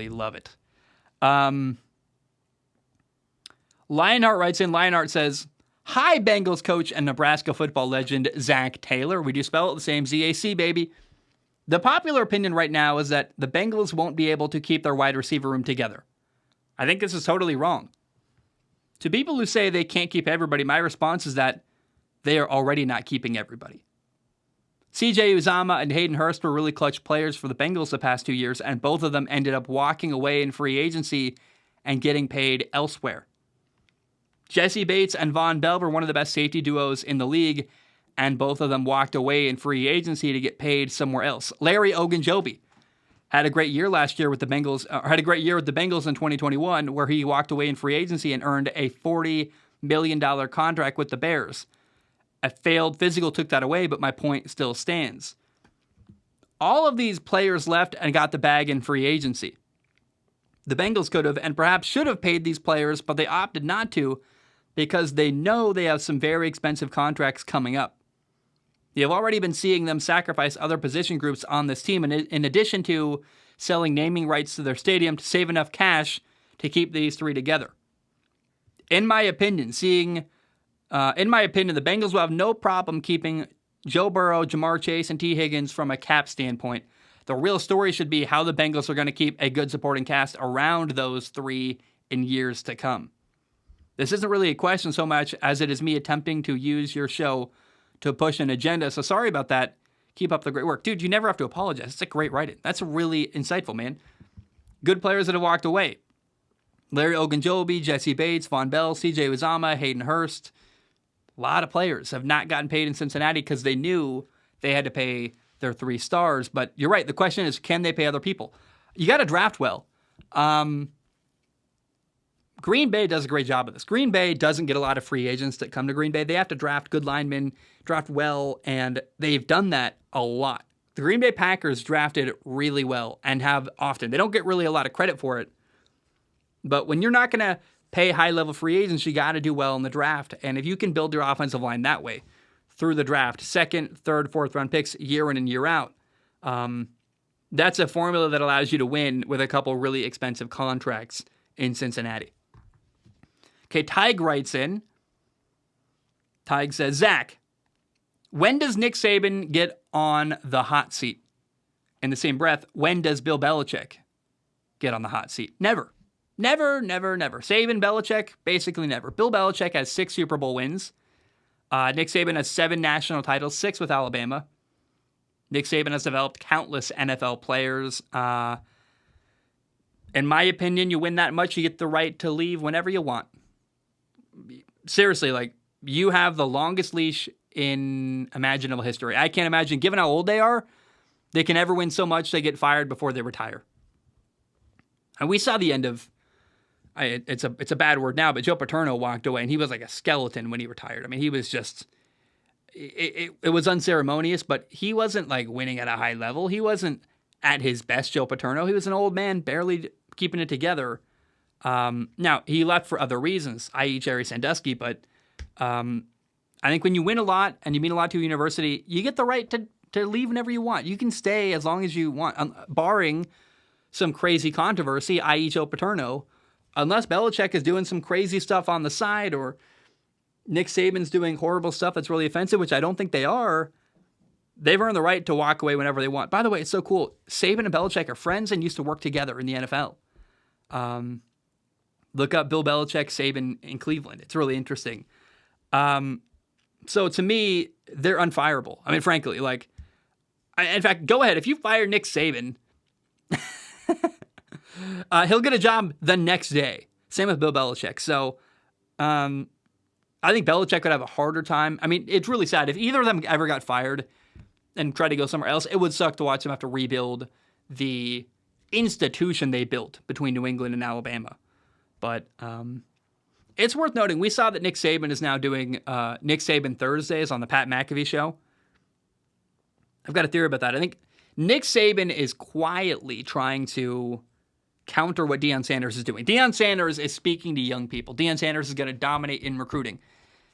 S1: love it. Lionheart writes in. Lionheart says, hi, Bengals coach and Nebraska football legend Zach Taylor. We do spell it the same, ZAC, baby. The popular opinion right now is that the Bengals won't be able to keep their wide receiver room together. I think this is totally wrong. To people who say they can't keep everybody, my response is that they are already not keeping everybody. CJ Uzomah and Hayden Hurst were really clutch players for the Bengals the past 2 years, and both of them ended up walking away in free agency and getting paid elsewhere. Jesse Bates and Von Bell were one of the best safety duos in the league, and both of them walked away in free agency to get paid somewhere else. Larry Ogunjobi had a great year last year with the Bengals, had a great year with the Bengals in 2021, where he walked away in free agency and earned a $40 million contract with the Bears. A failed physical took that away, but my point still stands. All of these players left and got the bag in free agency. The Bengals could have and perhaps should have paid these players, but they opted not to because they know they have some very expensive contracts coming up. You've already been seeing them sacrifice other position groups on this team, in addition to selling naming rights to their stadium to save enough cash to keep these three together. In my opinion, the Bengals will have no problem keeping Joe Burrow, Jamar Chase, and T. Higgins from a cap standpoint. The real story should be how the Bengals are going to keep a good supporting cast around those three in years to come. This isn't really a question so much as it is me attempting to use your show to push an agenda, so sorry about that. Keep up the great work. Dude, you never have to apologize. It's a great write-in. That's really insightful, man. Good players that have walked away. Larry Ogunjobi, Jesse Bates, Von Bell, CJ Uzomah, Hayden Hurst. A lot of players have not gotten paid in Cincinnati because they knew they had to pay their 3 stars. But you're right. The question is, can they pay other people? You got to draft well. Green Bay does a great job of this. Green Bay doesn't get a lot of free agents that come to Green Bay. They have to draft good linemen, draft well, and they've done that a lot. The Green Bay Packers drafted really well and have often. They don't get really a lot of credit for it. But when you're not going to pay high-level free agents, you got to do well in the draft. And if you can build your offensive line that way, through the draft, second, third, fourth-round picks, year in and year out, that's a formula that allows you to win with a couple really expensive contracts in Cincinnati. Okay, Tadhg writes in. Tadhg says, Zach, when does Nick Saban get on the hot seat? In the same breath, when does Bill Belichick get on the hot seat? Never. Never. Saban, Belichick, basically never. Bill Belichick has 6 Super Bowl wins. Nick Saban has 7 national titles, 6 with Alabama. Nick Saban has developed countless NFL players. In my opinion, you win that much, you get the right to leave whenever you want. Seriously, you have the longest leash in imaginable history. I can't imagine, given how old they are, they can ever win so much they get fired before they retire. And we saw the end of, it's a bad word now, but Joe Paterno walked away, and he was like a skeleton when he retired. I mean, he was just, it was unceremonious, but he wasn't winning at a high level. He wasn't at his best, Joe Paterno. He was an old man, barely keeping it together. Now, he left for other reasons, i.e. Jerry Sandusky, but I think when you win a lot and you mean a lot to a university, you get the right to leave whenever you want. You can stay as long as you want, barring some crazy controversy, i.e. Joe Paterno, unless Belichick is doing some crazy stuff on the side or Nick Saban's doing horrible stuff that's really offensive, which I don't think they are. They've earned the right to walk away whenever they want. By the way, it's so cool. Saban and Belichick are friends and used to work together in the NFL. Look up Bill Belichick, Saban in Cleveland. It's really interesting. So to me, they're unfireable. I mean, frankly, like, in fact, go ahead. If you fire Nick Saban, he'll get a job the next day. Same with Bill Belichick. So I think Belichick could have a harder time. I mean, it's really sad. If either of them ever got fired and tried to go somewhere else, it would suck to watch them have to rebuild the institution they built between New England and Alabama. But it's worth noting, we saw that Nick Saban is now doing Nick Saban Thursdays on the Pat McAfee show. I've got a theory about that. I think Nick Saban is quietly trying to counter what Deion Sanders is doing. Deion Sanders is speaking to young people. Deion Sanders is going to dominate in recruiting.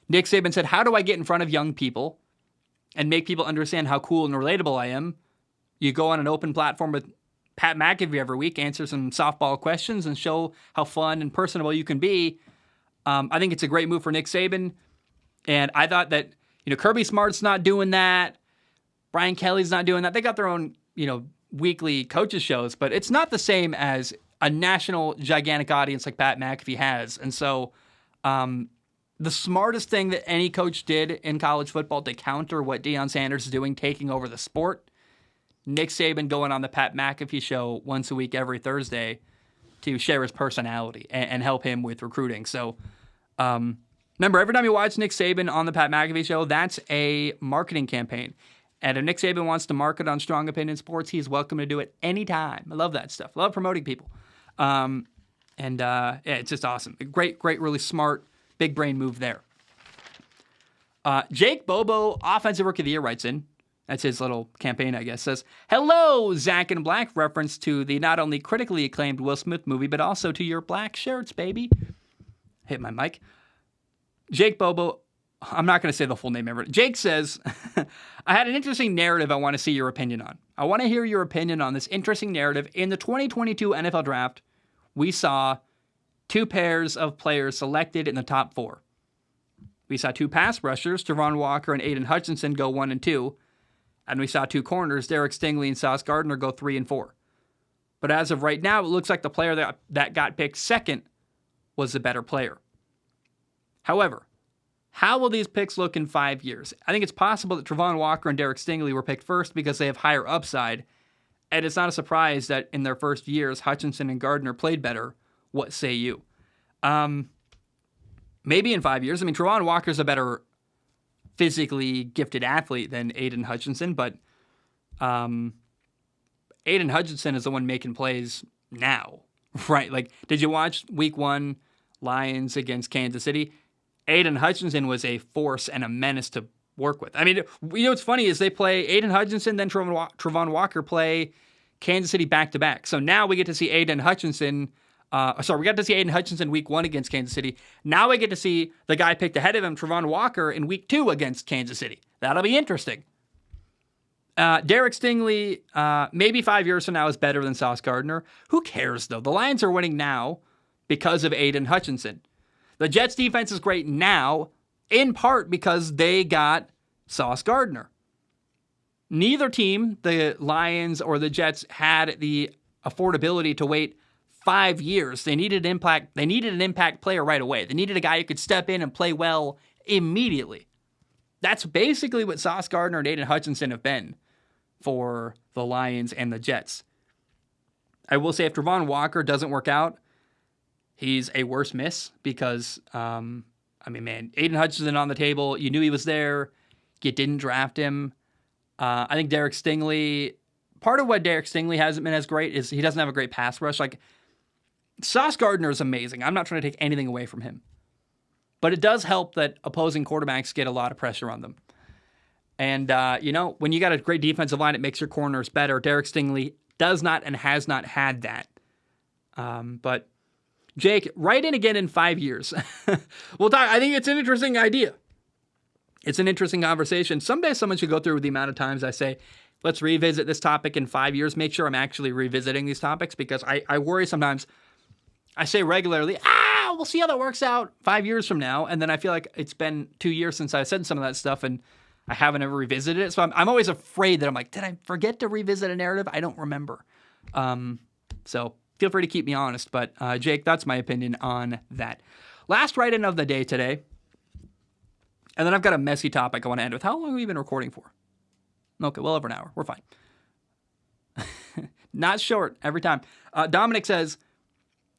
S1: Nick Saban said, how do I get in front of young people and make people understand how cool and relatable I am? You go on an open platform with Pat McAfee every week, answer some softball questions, and show how fun and personable you can be. I think it's a great move for Nick Saban. And I thought that, Kirby Smart's not doing that. Brian Kelly's not doing that. They got their own, weekly coaches shows, but it's not the same as a national gigantic audience like Pat McAfee has. And so the smartest thing that any coach did in college football to counter what Deion Sanders is doing, taking over the sport, Nick Saban going on the Pat McAfee show once a week every Thursday to share his personality and help him with recruiting. So remember, every time you watch Nick Saban on the Pat McAfee show, that's a marketing campaign. And if Nick Saban wants to market on Strong Opinion Sports, he's welcome to do it anytime. I love that stuff. I love promoting people. Yeah, it's just awesome. Great, really smart, big brain move there. Jake Bobo, Offensive Rookie of the Year, writes in. That's his little campaign, I guess. Says, hello, Zach and Black, reference to the not only critically acclaimed Will Smith movie, but also to your black shirts, baby. Hit my mic. Jake Bobo, I'm not going to say the full name ever. Jake says, I had an interesting narrative I want to see your opinion on. I want to hear your opinion on this interesting narrative. In the 2022 NFL Draft, we saw two pairs of players selected in the top 4. We saw 2 pass rushers, Travon Walker and Aiden Hutchinson, go 1 and 2. And we saw 2 corners, Derek Stingley and Sauce Gardner, go 3 and 4. But as of right now, it looks like the player that got picked second was the better player. However, how will these picks look in 5 years? I think it's possible that Travon Walker and Derek Stingley were picked first because they have higher upside. And it's not a surprise that in their first years, Hutchinson and Gardner played better. What say you? Maybe in 5 years. I mean, Travon Walker's a better physically gifted athlete than Aiden Hutchinson, but Aiden Hutchinson is the one making plays now, right? Like, did you watch Week 1 Lions against Kansas City? Aiden Hutchinson was a force and a menace to work with. I mean, what's funny is they play Aiden Hutchinson, then Travon Walker play Kansas City back-to-back. So now we get to see Aiden Hutchinson. We got to see Aiden Hutchinson Week 1 against Kansas City. Now we get to see the guy picked ahead of him, Travon Walker, in Week 2 against Kansas City. That'll be interesting. Derek Stingley, maybe 5 years from now, is better than Sauce Gardner. Who cares, though? The Lions are winning now because of Aiden Hutchinson. The Jets' defense is great now, in part because they got Sauce Gardner. Neither team, the Lions or the Jets, had the affordability to wait 5 years. They needed an impact player right away. They needed a guy who could step in and play well immediately. That's basically what Sauce Gardner and Aiden Hutchinson have been for the Lions and the Jets. I will say if Travon Walker doesn't work out, he's a worse miss because, Aiden Hutchinson on the table. You knew he was there. You didn't draft him. I think Derek Stingley, part of what Derek Stingley hasn't been as great is he doesn't have a great pass rush. Like, Sauce Gardner is amazing. I'm not trying to take anything away from him. But it does help that opposing quarterbacks get a lot of pressure on them. And, when you got a great defensive line, it makes your corners better. Derek Stingley does not and has not had that. But Jake, write in again in 5 years. We'll talk. I think it's an interesting idea. It's an interesting conversation. Someday someone should go through the amount of times I say, let's revisit this topic in 5 years. Make sure I'm actually revisiting these topics, because I worry sometimes. I say regularly, we'll see how that works out 5 years from now. And then I feel like it's been 2 years since I said some of that stuff and I haven't ever revisited it. So I'm always afraid that I'm like, did I forget to revisit a narrative? I don't remember. So feel free to keep me honest. But Jake, that's my opinion on that. Last write-in of the day today. And then I've got a messy topic I want to end with. How long have we been recording for? Okay, well over an hour. We're fine. Not short every time. Dominic says,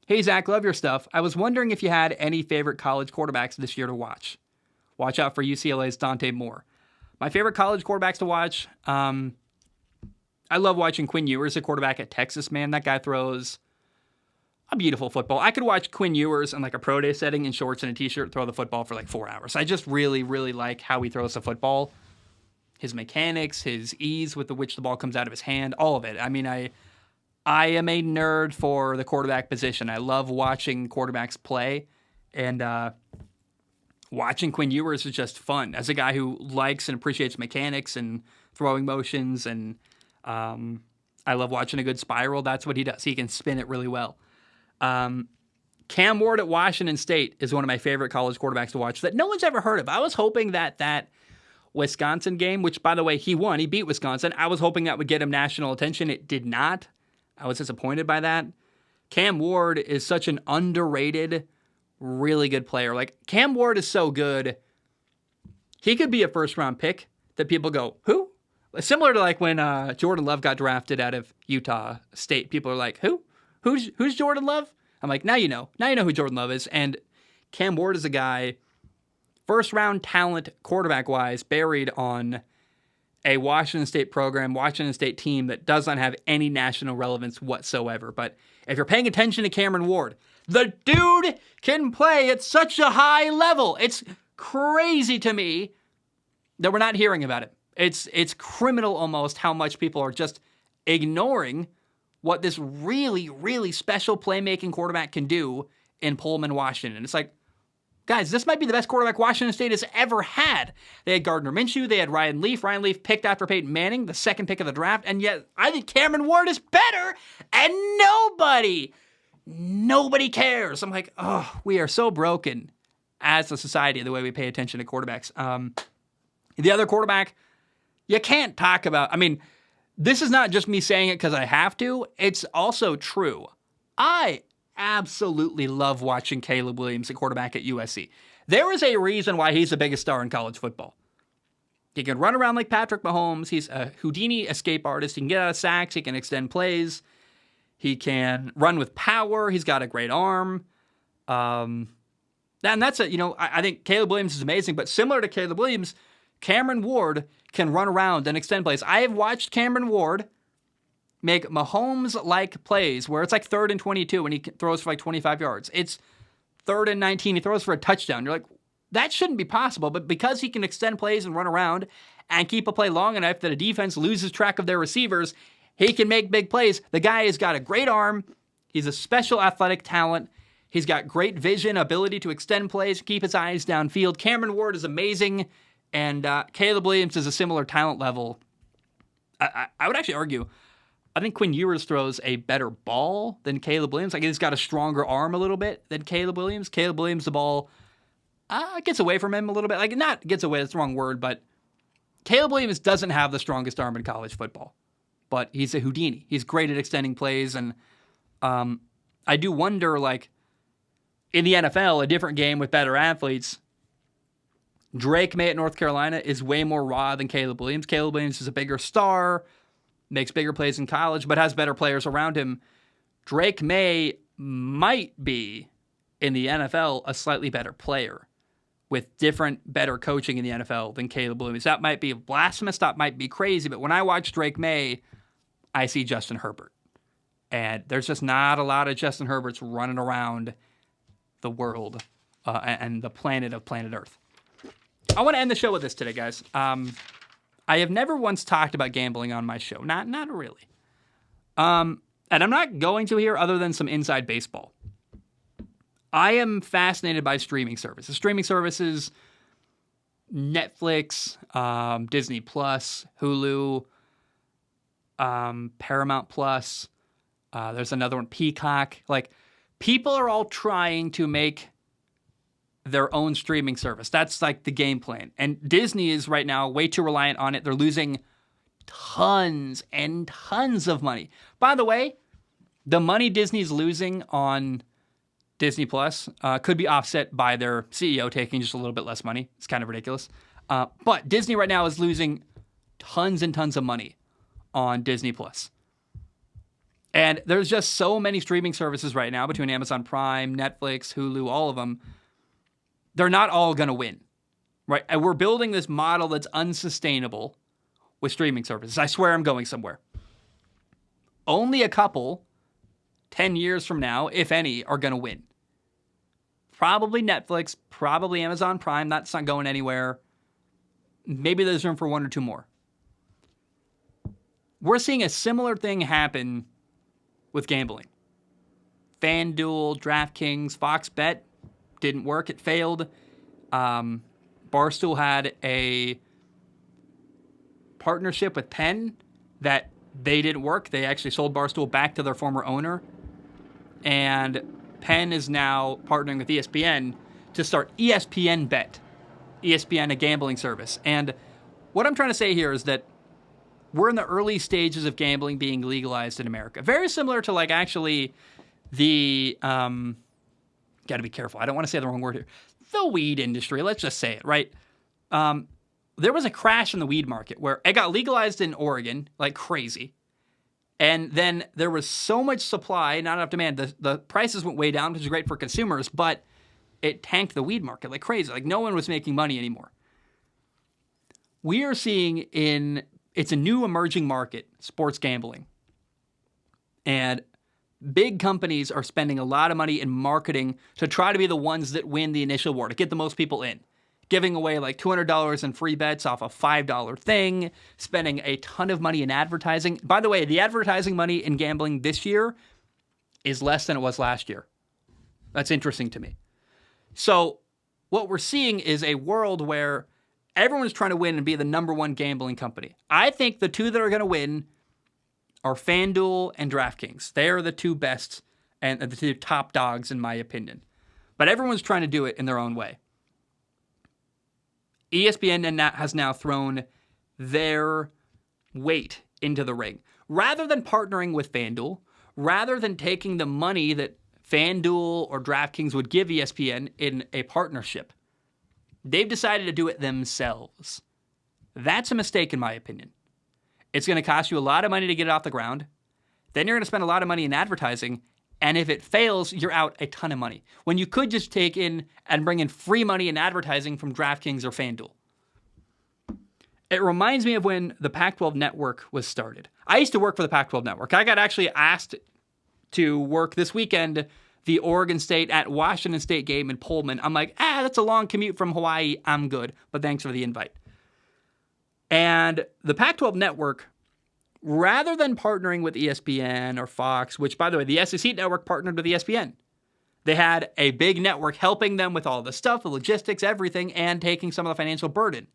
S1: hey, Zach, love your stuff. I was wondering if you had any favorite college quarterbacks this year to watch. Watch out for UCLA's Dante Moore. My favorite college quarterbacks to watch, I love watching Quinn Ewers, a quarterback at Texas, man. That guy throws a beautiful football. I could watch Quinn Ewers in like a pro day setting in shorts and a t-shirt throw the football for like 4 hours. I just really, really like how he throws the football. His mechanics, his ease with which the ball comes out of his hand, all of it. I mean, I am a nerd for the quarterback position. I love watching quarterbacks play, and watching Quinn Ewers is just fun. As a guy who likes and appreciates mechanics and throwing motions, and I love watching a good spiral. That's what he does. He can spin it really well. Cam Ward at Washington State is one of my favorite college quarterbacks to watch that no one's ever heard of. I was hoping that Wisconsin game, which, by the way, he won. He beat Wisconsin. I was hoping that would get him national attention. It did not. I was disappointed by that. Cam Ward is such an underrated, really good player. Like, Cam Ward is so good. He could be a first-round pick that people go, who? Similar to like when Jordan Love got drafted out of Utah State. People are like, who? Who's Jordan Love? I'm like, now you know. Now you know who Jordan Love is. And Cam Ward is a guy, first-round talent, quarterback-wise, buried on a Washington State program, Washington State team that does not have any national relevance whatsoever. But if you're paying attention to Cameron Ward, the dude can play at such a high level. It's crazy to me that we're not hearing about it. It's criminal almost how much people are just ignoring what this really, really special playmaking quarterback can do in Pullman, Washington. It's like, guys, this might be the best quarterback Washington State has ever had. They had Gardner Minshew. They had Ryan Leaf. Ryan Leaf picked after Peyton Manning, the second pick of the draft. And yet, I think Cameron Ward is better. And nobody cares. I'm like, oh, we are so broken as a society the way we pay attention to quarterbacks. The other quarterback, you can't talk about. I mean, this is not just me saying it because I have to. It's also true. I absolutely love watching Caleb Williams, a quarterback at USC. There is a reason why he's the biggest star in college football. He can run around like Patrick Mahomes. He's a Houdini escape artist. He can get out of sacks. He can extend plays. He can run with power. He's got a great arm. And that's it. I think Caleb Williams is amazing, but similar to Caleb Williams, Cameron Ward can run around and extend plays. I have watched Cameron Ward make Mahomes-like plays where it's like 3rd and 22 and he throws for like 25 yards. It's 3rd and 19. He throws for a touchdown. You're like, that shouldn't be possible. But because he can extend plays and run around and keep a play long enough that a defense loses track of their receivers, he can make big plays. The guy has got a great arm. He's a special athletic talent. He's got great vision, ability to extend plays, keep his eyes downfield. Cameron Ward is amazing. And Caleb Williams is a similar talent level. I would actually argue, I think Quinn Ewers throws a better ball than Caleb Williams. Like, he's got a stronger arm a little bit than Caleb Williams. Caleb Williams, the ball gets away from him a little bit. Like, not gets away, that's the wrong word, but Caleb Williams doesn't have the strongest arm in college football. But he's a Houdini. He's great at extending plays. And I do wonder, like, in the NFL, a different game with better athletes, Drake May at North Carolina is way more raw than Caleb Williams. Caleb Williams is a bigger star, makes bigger plays in college, but has better players around him. Drake May might be, in the NFL, a slightly better player with different, better coaching in the NFL than Caleb Williams. That might be blasphemous, that might be crazy, but when I watch Drake May, I see Justin Herbert. And there's just not a lot of Justin Herberts running around the world and the planet of planet Earth. I want to end the show with this today, guys. I have never once talked about gambling on my show. Not really. And And I'm not going to here other than some inside baseball. I am fascinated by streaming services. Streaming services, Netflix, Disney Plus, Hulu, Paramount Plus. There's another one, Peacock. Like, people are all trying to make their own streaming service. That's like the game plan. And Disney is right now way too reliant on it. They're losing tons and tons of money. By the way, the money Disney's losing on Disney Plus could be offset by their CEO taking just a little bit less money. It's kind of ridiculous. But Disney right now is losing tons and tons of money on Disney Plus. And there's just so many streaming services right now between Amazon Prime, Netflix, Hulu, all of them. They're not all going to win, right? And we're building this model that's unsustainable with streaming services. I swear I'm going somewhere. Only a couple, 10 years from now, if any, are going to win. Probably Netflix, probably Amazon Prime. That's not going anywhere. Maybe there's room for one or two more. We're seeing a similar thing happen with gambling. FanDuel, DraftKings, Fox Bet didn't work. It failed. Barstool had a partnership with Penn that they didn't work. They actually sold Barstool back to their former owner. And Penn is now partnering with ESPN to start ESPN Bet. ESPN, a gambling service. And what I'm trying to say here is that we're in the early stages of gambling being legalized in America. Very similar to, like, actually the, got to be careful. I don't want to say the wrong word here. The weed industry. Let's just say it, right? There was a crash in the weed market where it got legalized in Oregon like crazy. And then there was so much supply, not enough demand. The prices went way down, which is great for consumers, but it tanked the weed market like crazy. Like, no one was making money anymore. We are seeing it's a new emerging market, sports gambling. And big companies are spending a lot of money in marketing to try to be the ones that win the initial war, to get the most people in. Giving away like $200 in free bets off a $5 thing, spending a ton of money in advertising. By the way, the advertising money in gambling this year is less than it was last year. That's interesting to me. So what we're seeing is a world where everyone's trying to win and be the number one gambling company. I think the two that are going to win are FanDuel and DraftKings. They are the two best and the two top dogs, in my opinion. But everyone's trying to do it in their own way. ESPN has now thrown their weight into the ring. Rather than partnering with FanDuel, rather than taking the money that FanDuel or DraftKings would give ESPN in a partnership, they've decided to do it themselves. That's a mistake, in my opinion. It's going to cost you a lot of money to get it off the ground. Then you're going to spend a lot of money in advertising. And if it fails, you're out a ton of money. When you could just take in and bring in free money in advertising from DraftKings or FanDuel. It reminds me of when the Pac-12 network was started. I used to work for the Pac-12 network. I got actually asked to work this weekend the Oregon State at Washington State game in Pullman. I'm like, that's a long commute from Hawaii. I'm good, but thanks for the invite. And the Pac-12 network, rather than partnering with ESPN or Fox, which, by the way, the SEC network partnered with ESPN. They had a big network helping them with all the stuff, the logistics, everything, and taking some of the financial burden.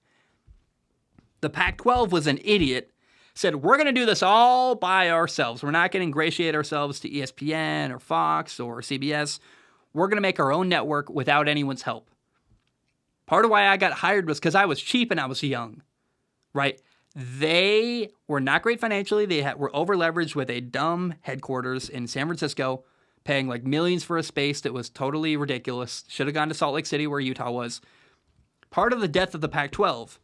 S1: The Pac-12 was an idiot, said, we're going to do this all by ourselves. We're not going to ingratiate ourselves to ESPN or Fox or CBS. We're going to make our own network without anyone's help. Part of why I got hired was because I was cheap and I was young, right? They were not great financially. They were over-leveraged with a dumb headquarters in San Francisco, paying like millions for a space that was totally ridiculous. Should have gone to Salt Lake City where Utah was. Part of the death of the Pac-12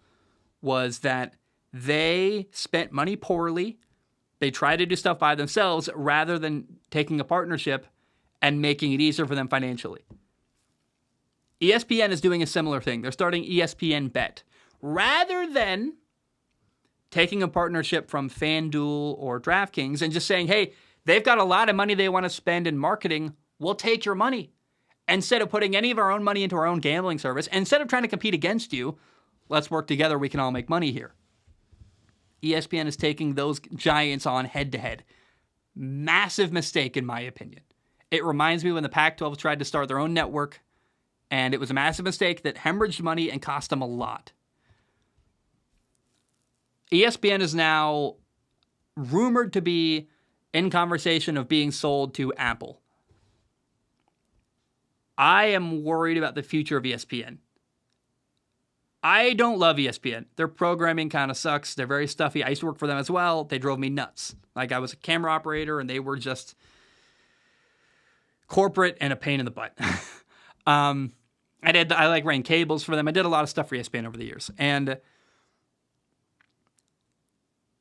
S1: was that they spent money poorly. They tried to do stuff by themselves rather than taking a partnership and making it easier for them financially. ESPN is doing a similar thing. They're starting ESPN Bet. Rather than taking a partnership from FanDuel or DraftKings and just saying, hey, they've got a lot of money they want to spend in marketing, we'll take your money. Instead of putting any of our own money into our own gambling service, instead of trying to compete against you, let's work together, we can all make money here. ESPN is taking those giants on head-to-head. Massive mistake, in my opinion. It reminds me when the Pac-12 tried to start their own network, and it was a massive mistake that hemorrhaged money and cost them a lot. ESPN is now rumored to be in conversation of being sold to Apple. I am worried about the future of ESPN. I don't love ESPN. Their programming kind of sucks. They're very stuffy. I used to work for them as well. They drove me nuts. Like, I was a camera operator, and they were just corporate and a pain in the butt. I ran cables for them. I did a lot of stuff for ESPN over the years. And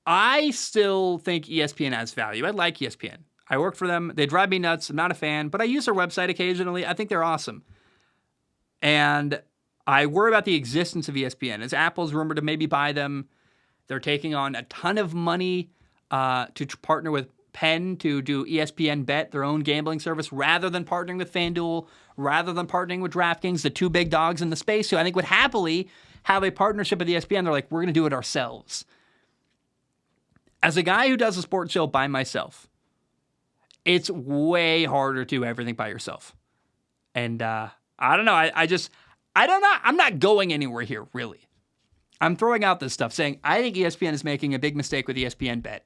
S1: I still think ESPN has value. I like ESPN. I work for them. They drive me nuts. I'm not a fan, but I use their website occasionally. I think they're awesome. And I worry about the existence of ESPN. As Apple's rumored to maybe buy them, they're taking on a ton of money to partner with Penn to do ESPN Bet, their own gambling service, rather than partnering with FanDuel, rather than partnering with DraftKings, the two big dogs in the space who I think would happily have a partnership with ESPN. They're like, we're going to do it ourselves. As a guy who does a sports show by myself, it's way harder to do everything by yourself. And I don't know. I don't know. I'm not going anywhere here, really. I'm throwing out this stuff saying I think ESPN is making a big mistake with ESPN Bet.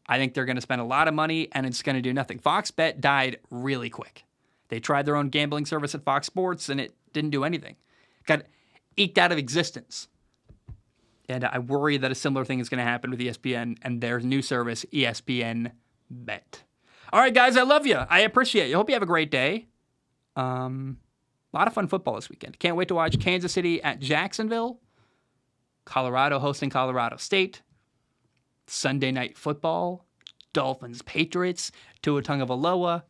S1: I think they're going to spend a lot of money and it's going to do nothing. Fox Bet died really quick. They tried their own gambling service at Fox Sports and it didn't do anything. Got eked out of existence. And I worry that a similar thing is going to happen with ESPN and their new service, ESPN Bet. All right, guys, I love you. I appreciate you. Hope you have a great day. A lot of fun football this weekend. Can't wait to watch Kansas City at Jacksonville. Colorado hosting Colorado State. Sunday night football. Dolphins, Patriots. Tua Tagovailoa.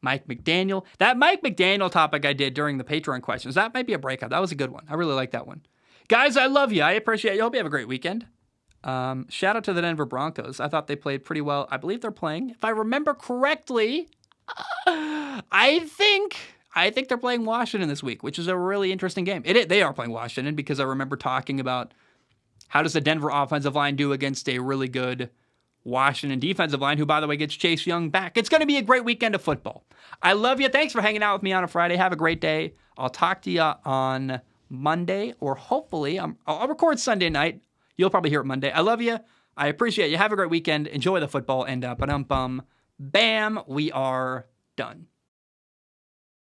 S1: Mike McDaniel. That Mike McDaniel topic I did during the Patreon questions, that might be a breakout. That was a good one. I really like that one. Guys, I love you. I appreciate you. Hope you have a great weekend. Shout out to the Denver Broncos. I thought they played pretty well. I believe they're playing, if I remember correctly, I think they're playing Washington this week, which is a really interesting game. They are playing Washington because I remember talking about how does the Denver offensive line do against a really good Washington defensive line, who, by the way, gets Chase Young back. It's going to be a great weekend of football. I love you. Thanks for hanging out with me on a Friday. Have a great day. I'll talk to you on Monday, or hopefully I'll record Sunday night. You'll probably hear it Monday. I love you. I appreciate you. Have a great weekend. Enjoy the football. And bam, we are done.